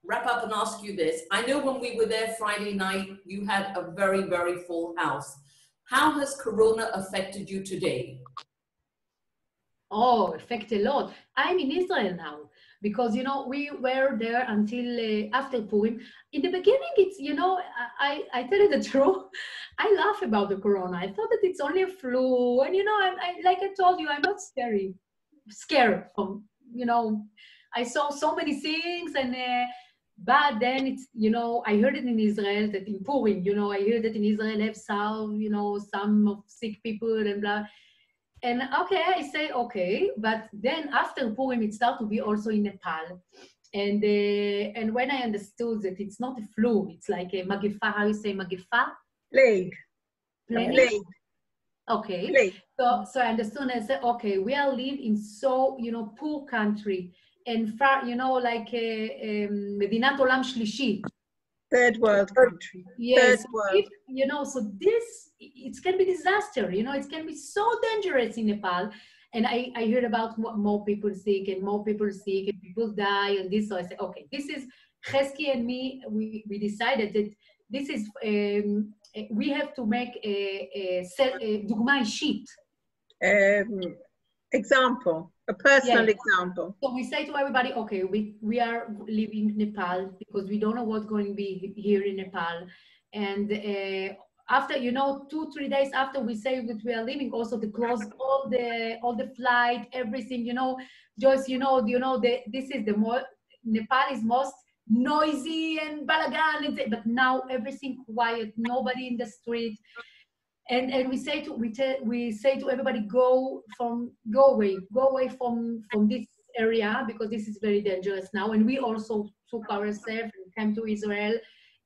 wrap up and ask you this. I know when we were there Friday night, you had a very, very full house. How has Corona affected you today? Oh, affect a lot. I'm in Israel now because, you know, we were there until after Purim. In the beginning, it's, you know, I tell you the truth, I laugh about the Corona. I thought that it's only a flu. And, you know, like I told you, I'm not scared from, you know, I saw so many things, and but then it's, you know, I heard it in Israel that in Purim, you know, I heard that in Israel have some, you know, some of sick people and blah. And okay, I say, okay, but then after Purim, it started to be also in Nepal. And when I understood that it's not a flu, it's like a magifa, how you say magifa? Plague. Plague. Okay. Plague. So I understood, and I said, okay, we are living in so, you know, poor country, and far, you know, like Medinat Olam Shlishi. Third world country. Yes, Third world. you know, so this, it can be disaster, you know, it can be so dangerous in Nepal. And I heard about more people sick and more people sick and people die and this. So I said, okay, this is, Chesky and me, we decided that this is, we have to make a dugma ishit. Example, a personal example. So we say to everybody, okay, we are living in Nepal because we don't know what's going to be here in Nepal. And after, you know, 2-3 days after we say that we are leaving, also to close all the flight, everything, you know, Joyce, you know, this is the more, Nepal is most noisy and balagan, but now everything quiet, nobody in the street. And we say to everybody, go away from this area, because this is very dangerous now. And we also took ourselves and came to Israel,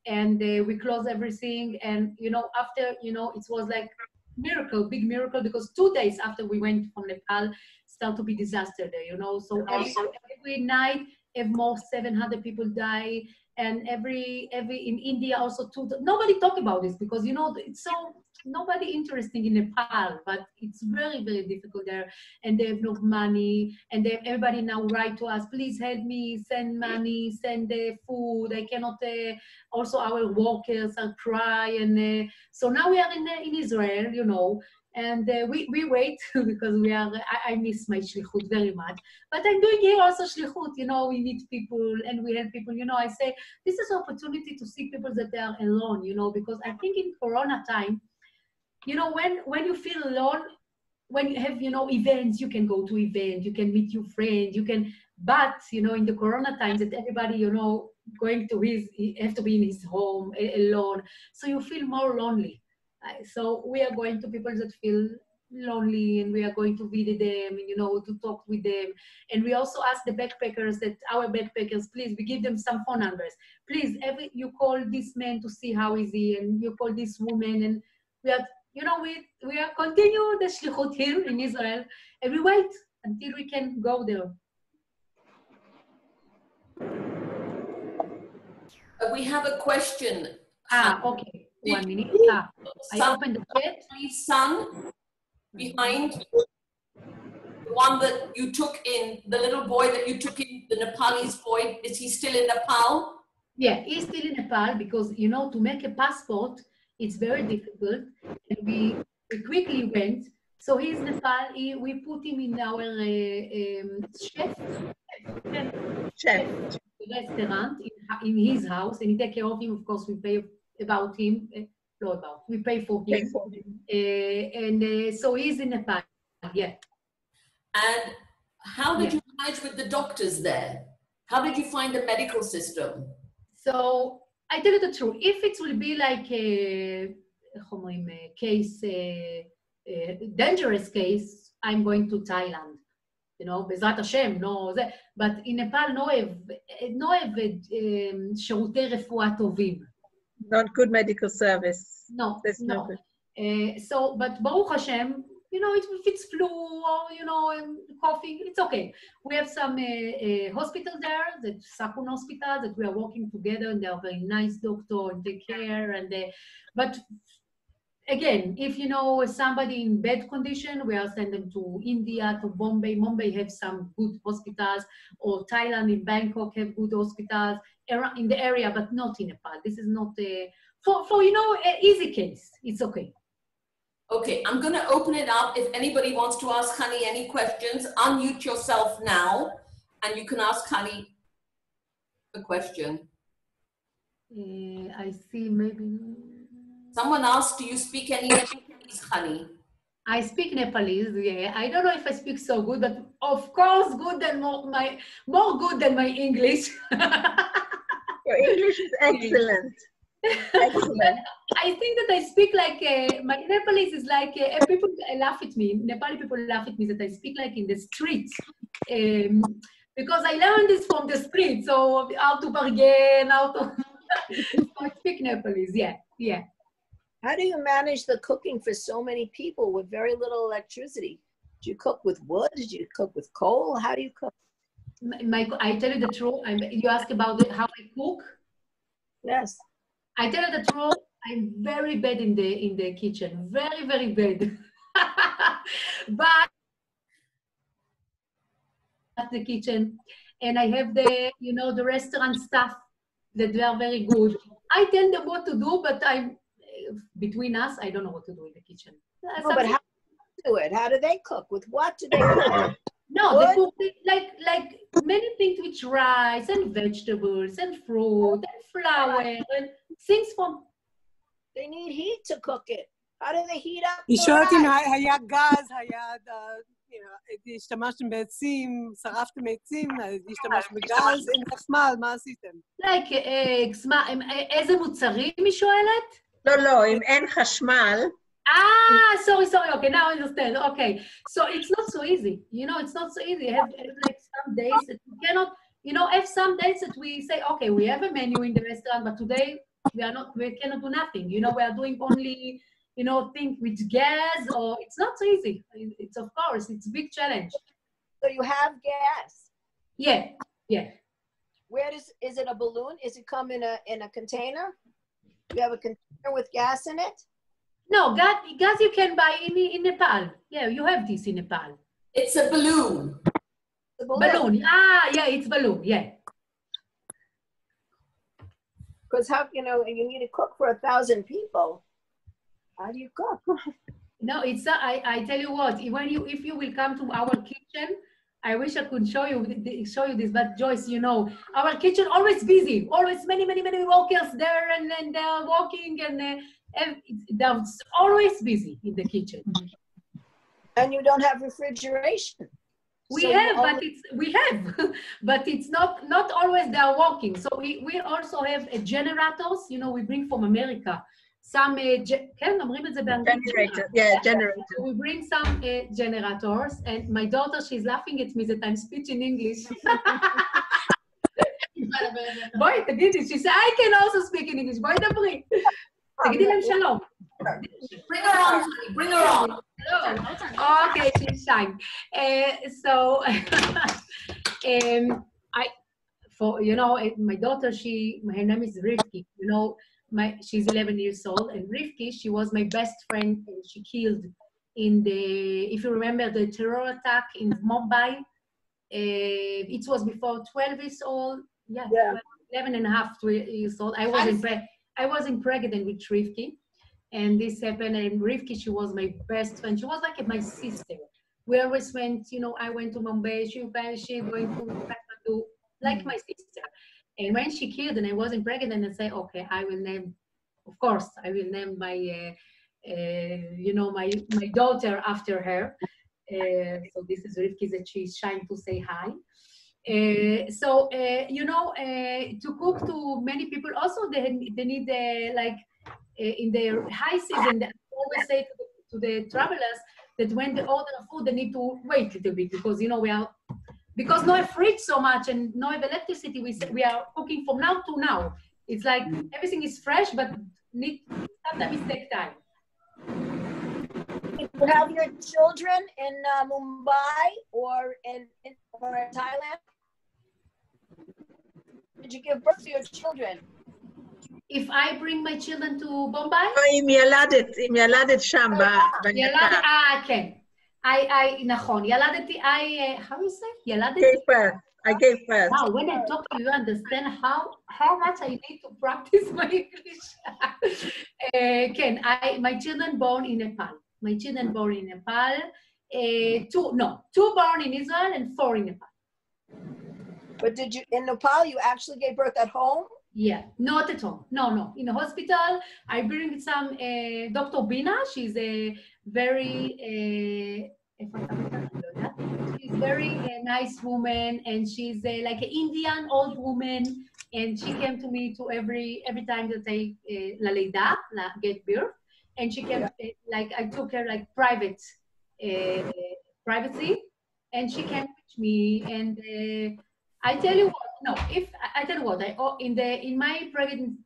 and we closed everything. And, you know, after, you know, it was like miracle, big miracle, because 2 days after we went from Nepal, start to be disaster there, you know. So every night, more 700 people die. And every in India also too. Nobody talk about this because, you know, it's so, nobody interesting in Nepal, but it's very, very difficult there. And they have no money, and they have everybody now write to us, please help me, send money, send food. I cannot, also our workers are cry. And so now we are in Israel, you know, and we wait because we are, I miss my shlichut very much. But I'm doing here also shlichut, you know, we meet people and we help people, you know. I say, this is an opportunity to see people that they are alone, you know, because I think in Corona time, you know, when you feel alone, when you have, you know, events, you can go to events, you can meet your friends, you can, but, you know, in the Corona times that everybody, you know, going to he have to be in his home alone. So you feel more lonely. So we are going to people that feel lonely, and we are going to visit them, and, you know, to talk with them. And we also ask the backpackers, that our backpackers, please, we give them some phone numbers. Please, you call this man to see how is he, and you call this woman, and we are, you know, we are continue the shlichut here in Israel, and we wait until we can go there. We have a question. Okay. 1 minute. I opened the chat. Son behind the one that you took in, the little boy that you took in, the Nepalese boy, is he still in Nepal? Yeah, he's still in Nepal because, you know, to make a passport, it's very difficult. And we quickly went. So he's Nepal. We put him in our chef restaurant in his house, and he take care of him. Of course, we pay about him. We pay for him. So he's in Nepal, yeah. And how did you manage with the doctors there? How did you find the medical system? So I tell you the truth. If it will be like a case, dangerous case, I'm going to Thailand. You know, בעזרת השם, no, זה, but in Nepal, no have שירותי רפואה טובים. Not good medical service. No, That's no. not good. So, but Baruch Hashem, you know, if it's flu or, you know, coughing, it's okay. We have some hospital there, the Sakun Hospital, that we are working together, and they are very nice doctor and take care. And but again, if you know somebody in bad condition, we are sending them to India, to Bombay. Bombay have some good hospitals, or Thailand in Bangkok have good hospitals in the area, but not in Nepal. This is not for you know, an easy case. It's okay. Okay, I'm going to open it up. If anybody wants to ask Hani any questions, unmute yourself now, and you can ask Hani a question. I see, maybe. Someone asked, do you speak any Nepalese, Hani? I speak Nepalese, yeah. I don't know if I speak so good, but of course good than more good than my English. Your English is excellent. Excellent. I think that I speak like, my Nepalese is like, people laugh at me, Nepali people laugh at me that I speak like in the streets. Because I learned this from the street, so how to bargain, how to... So I speak Nepalese, yeah, yeah. How do you manage the cooking for so many people with very little electricity? Do you cook with wood? Do you cook with coal? How do you cook? I tell you the truth. You ask about how I cook? Yes. I tell you the truth. I'm very bad in the kitchen. Very, very bad. But at the kitchen, and I have the, you know, the restaurant staff that they are very good. I tell them what to do, but between us, I don't know what to do in the kitchen. No, but how do you do it? How do they cook? With what do they cook? No, they cook like many things with rice and vegetables and fruit and flour and things from. They need heat to cook it. How do they heat up? היא שואלת אם היה גז, היה, השתמשתם בעצים, שרפתם עצים, השתמשתם בגז, אין חשמל, מה עשיתם? איזה מוצרים היא שואלת? לא, אם אין חשמל. Sorry, okay, now I understand, okay. So it's not so easy, you know, it's not so easy. Have like some days that we cannot, you know, have some days that we say, okay, we have a menu in the restaurant, but today we cannot do nothing. You know, we are doing only, you know, things with gas, or it's not so easy. It's, of course, it's a big challenge. So you have gas? Yeah. Where is it a balloon? Is it come in a container? You have a container with gas in it? No, gas you can buy in Nepal. Yeah, you have this in Nepal. It's a balloon. Balloon. Yeah, it's balloon, yeah. Because how, you know, you need to cook for 1,000 people. How do you cook? No, it's I tell you what, if you will come to our kitchen, I wish I could show you this, but Joyce, you know, our kitchen always busy, always many workers there, and then they're working, and they're always busy in the kitchen. And you don't have refrigeration. We have, but it's not always they are working. So we also have generators, you know, we bring from America. Some generator. Yeah, generator. So we bring some generators, and my daughter, she's laughing at me that I'm speaking English. Boy, תגידי, she said, I can also speak in English. בואי דברי. תגידי להם שלום. Bring her on, honey. Bring her on. Hello. Okay, she's shy. So, you know, my daughter, her name is Rivki. You know, she's 11 years old, and Rivki, she was my best friend, and she killed in if you remember the terror attack in Mumbai. It was before 12 years old. Yeah. 11 and a half years old. I wasn't pregnant with Rivki. And this happened, and Rivki, she was my best friend. She was like my sister. We always went, you know, I went to Mumbai, she went to Katmandu, like my sister. And when she killed and I wasn't pregnant, I said, okay, I will name my, you know, my daughter after her. So this is Rivki that she's trying to say hi. To cook to many people, also they need in the high season, they always say to the travelers that when they order food, they need to wait a little bit because because no fridge so much and no electricity. We are cooking from now to now. It's like everything is fresh, but sometimes it takes time. You have your children in Mumbai or in Thailand? Did you give birth to your children? If I bring my children to Bombay? אם ילדת שם בנפאל. כן. נכון, ילדתי, how you say? ילדתי? I gave birth. Wow, when I talk to you, understand how much I need to practice my English. כן, my children born in Nepal. My children born in Nepal. Two born in Israel and 4 in Nepal. But in Nepal, you actually gave birth at home? Yeah, not at home. No. In a hospital, I bring some, Dr. Bina, she's a very, she's very nice woman, and she's like an Indian old woman, and she came to me to every time that I get birth, and she came, I took her like privacy, and she came with me, and I tell you what, in my pregnancy,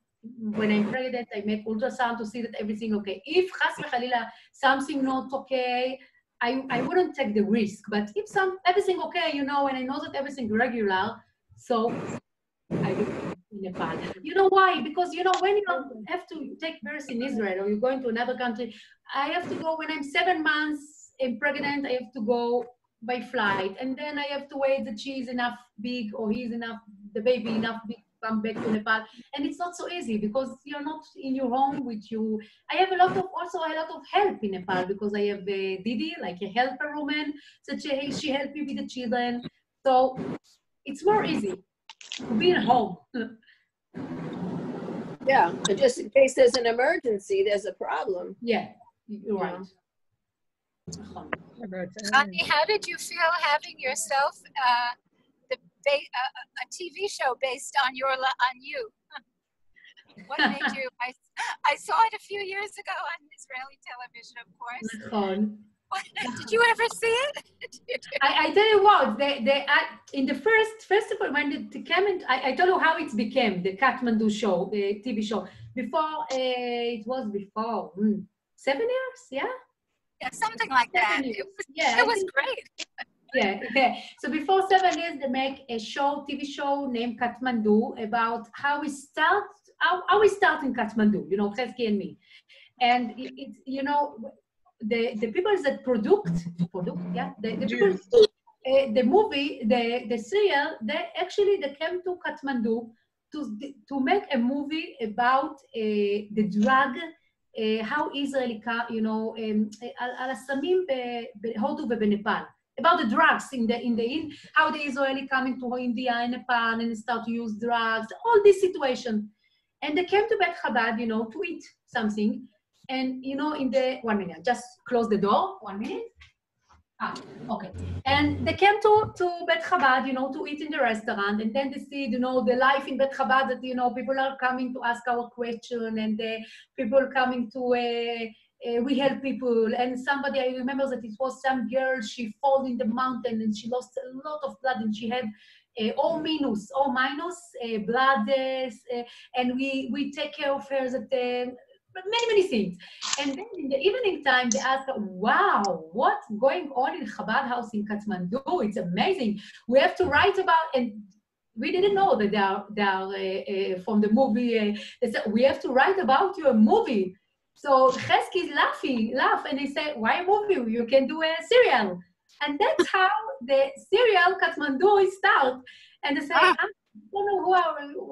when I'm pregnant, I make ultrasound to see that everything okay. If chas v'chalila something not okay, I wouldn't take the risk. But if everything okay, and I know that everything regular, so I do in Nepal. You know why? Because when you have to take birth in Israel or you're going to another country, I have to go when I'm 7 months and pregnant. I have to go by flight, and then I have to wait that she is enough big or he is enough, the baby enough big to come back to Nepal. And it's not so easy because you're not in your home with you. I have also a lot of help in Nepal because I have a Didi, like a helper woman, so she helps me with the children. So it's more easy to be at home. Yeah, and just in case there's an emergency, there's a problem. Yeah, you're right. Hani, how did you feel having yourself a TV show based on you? What made you? I saw it a few years ago on Israeli television, of course. Did you ever see it? I tell you what, in the first of all, when it came in, I tell you how it became the Katmandu show, the TV show. Before, it was before 7 years, yeah? Yeah, something like that. It was great. Yeah. So before 7 years, they make a TV show named Katmandu about how we start in Katmandu, Chesky and me. And it's, the people that product, the movie, the serial, they came to Katmandu to make a movie about the drug, how Israel, על הסמים בהודו ובנפאל, about the drugs how the Israeli coming to India and Nepal and start to use drugs, all this situation. And they came to Bet Chabad, to eat something. And, in the, 1 minute, just close the door, 1 minute. Okay. And they came to Bet Chabad, to eat in the restaurant, and then they see, the life in Bet Chabad that, people are coming to ask our question, and people coming to, we help people, and somebody, I remember that it was some girl, she fell in the mountain, and she lost a lot of blood, and she had O minus blood, and we take care of her, many things. And then in the evening time, they ask, wow, what's going on in Chabad house in Katmandu? It's amazing. We have to write about, and we didn't know that they are from the movie. They said, we have to write about you a movie. So Chesky laugh, and he said, why a movie? You can do a serial. And that's how the serial Katmandu starts. And they say, I don't know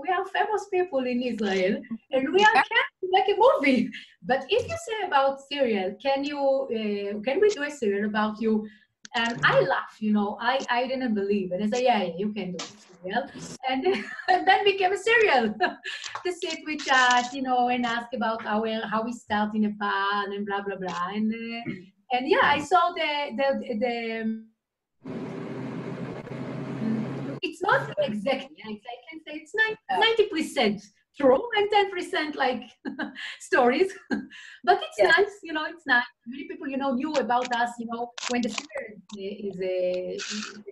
we are famous people in Israel, and we are trying to make a movie. But if you say about serial, can we do a serial about you? And I laugh, I didn't believe it. I say, yeah, you can do a serial. And then became a serial to sit with us, and ask about how we start in Nepal and blah, blah, blah. And yeah, I saw it it's not exactly, I can say it's 90% true and 10% like stories. But it's nice, you know, it's nice. Many people, you know, knew about us, you know, when the series is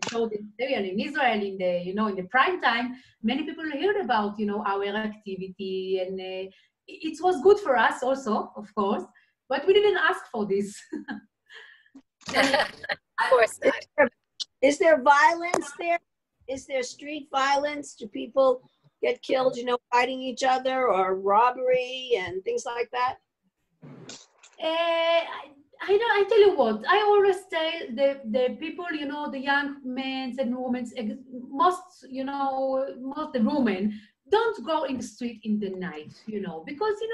showed in Israel in the, you know, in the prime time, many people heard about, you know, our activity, and it was good for us also, of course, but we didn't ask for this. Of course not. Is there violence there? Is there street violence? Do people get killed, you know, fighting each other, or robbery and things like that? I tell you what, I always tell the people, you know, the young men and women, most, you know, most the women, don't go in the street in the night, you know, because, you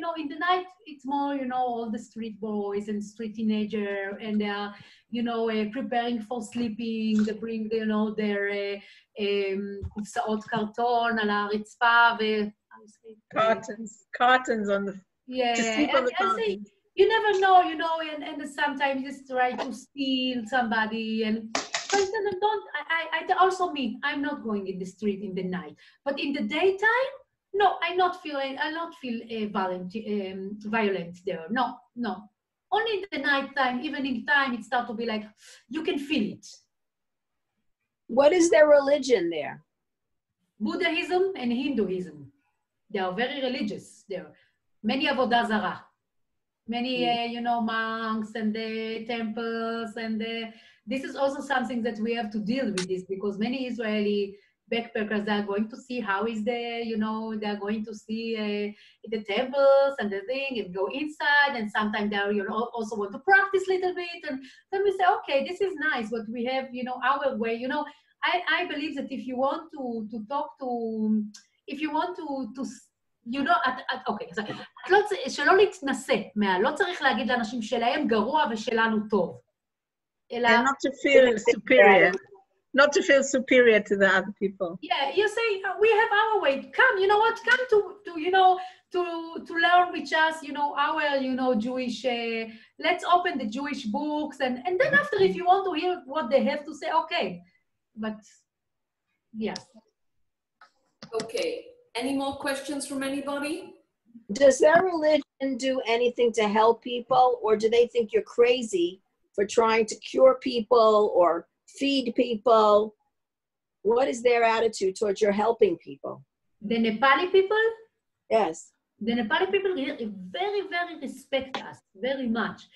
know, in the night, it's more, you know, all the street boys and street teenager, and they are, you know, preparing for sleeping, they bring, you know, their קופסאות קרטון על הרצפה, cartons on the, to sleep on the cartons. You never know, you know, and sometimes you just try to steal somebody, and also me, I'm not going in the street in the night, but in the daytime, no, I not feel violent there. No. Only in the night time, evening time, it starts to be like, you can feel it. What is their religion there? Buddhism and Hinduism. They are very religious there. Many avodah zarah. Many, you know, monks and the temples, and this is also something that we have to deal with this, because many Israeli backpackers, they are going to see how is the, you know, they are going to see the temples and the thing, and go inside, and sometimes they are, you know, also want to practice a little bit, and then we say, okay, this is nice, but we have, you know, our way, you know. I believe that if you want to talk to, if you want to you know, אוקיי, שלא להתנסה, לא צריך להגיד לאנשים שלהם גרוע ושלנו טוב. אלא... not to feel superior. Not to feel superior to the other people. Yeah, you say, we have our way. Come, you know what? Come to you know, to learn with us, you know, our, you know, Jewish, let's open the Jewish books, and then after, if you want to hear what they have to say, okay. But, yeah. Okay. Any more questions from anybody? Does their religion do anything to help people, or do they think you're crazy for trying to cure people or feed people? What is their attitude towards your helping people? The Nepali people? Yes. The Nepali people very, very respect us, very much.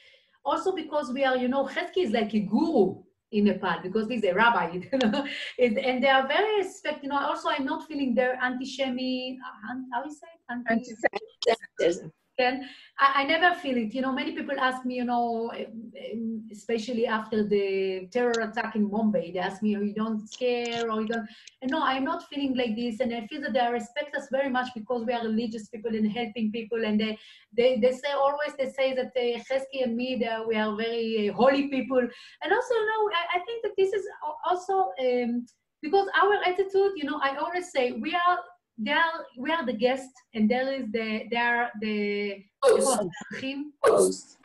Also because we are, you know, Chesky is like a guru in Nepal, because he's a rabbi, you know, and they are very respect, you know. Also, I'm not feeling their anti-Shemi, how you say it? Anti-Semitism. I never feel it, you know. Many people ask me, you know, especially after the terror attack in Bombay, they ask me, oh, you don't scare, or you don't, and no, I'm not feeling like this, and I feel that they respect us very much because we are religious people and helping people, and they say always, they say that Chesky and me, we are very holy people, and also, you know, I think that this is also, because our attitude, you know, I always say, we are the guest, and they are the host.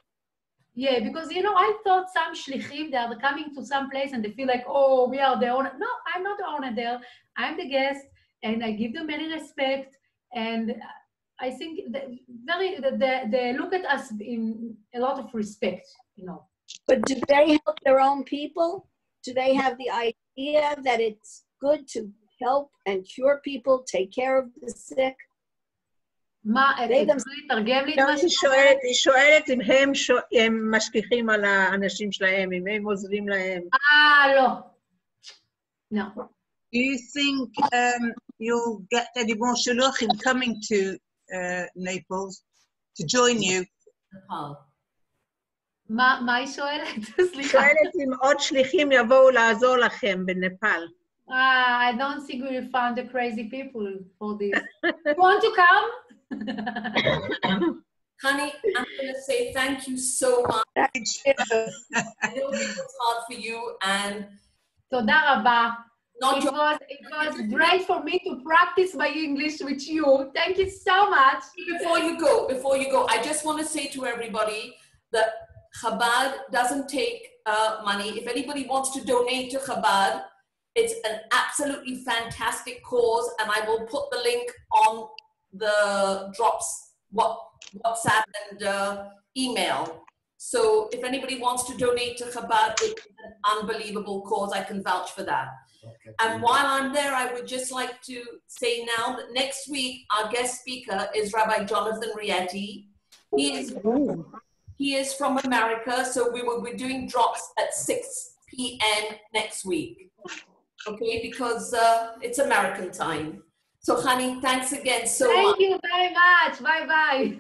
Yeah, because, you know, I thought some shlichim, they are coming to some place and they feel like, oh, we are the owner. No, I'm not the owner there. I'm the guest, and I give them many respect, and I think they look at us in a lot of respect, you know. But do they help their own people? Do they have the idea that it's good to help and cure people, take care of the sick? היא שואלת אם הם משגיחים על האנשים שלהם, אם הם עוזרים להם. לא. No. Do you think you'll get any more shluchim coming to Naples to join you? מה היא שואלת? היא שואלת אם עוד שליחים יבואו לעזור לכם בנפאל. I don't think we found the crazy people for this. You want to come? Honey, I'm going to say thank you so much. I know it was hard for you, and תודה רבה. It was great for me to practice my English with you. Thank you so much. Before you go, I just want to say to everybody that Chabad doesn't take money. If anybody wants to donate to Chabad, It's an absolutely fantastic cause, and I will put the link on the drops, WhatsApp and email. So if anybody wants to donate to Chabad, it's an unbelievable cause. I can vouch for that. Okay. And while I'm there, I would just like to say now that next week, our guest speaker is Rabbi Jonathan Rietti. He is from America, so we will be doing drops at 6 p.m. next week. Okay, because it's American time. So, Hani, thanks again so much. Thank you very much. Bye-bye.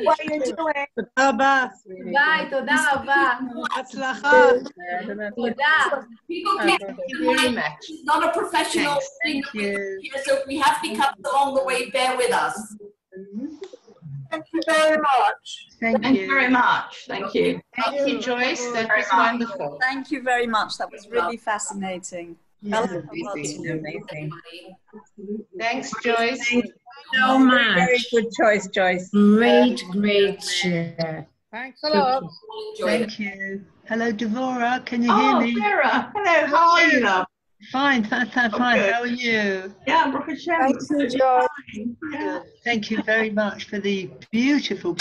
What are you doing? Bye. Bye, תודה רבה. הצלחה. תודה. People can't It's not a professional thing. So if we have hiccups along the way, bear with us. Thank you very much. Thank you very much. Thank you. Thank you, Joyce. That was wonderful. Thank you very much. That was really fascinating. Yeah, amazing. Thanks, Joyce. Thank you so much. Very good choice, Joyce. Great share. Thanks a lot. Thank you. Hello, Devorah. Can you hear me? Oh, Sarah. Hello. How are you, love? Fine. How are you? Yeah, Baruch Hashem. Thank you very much for the beautiful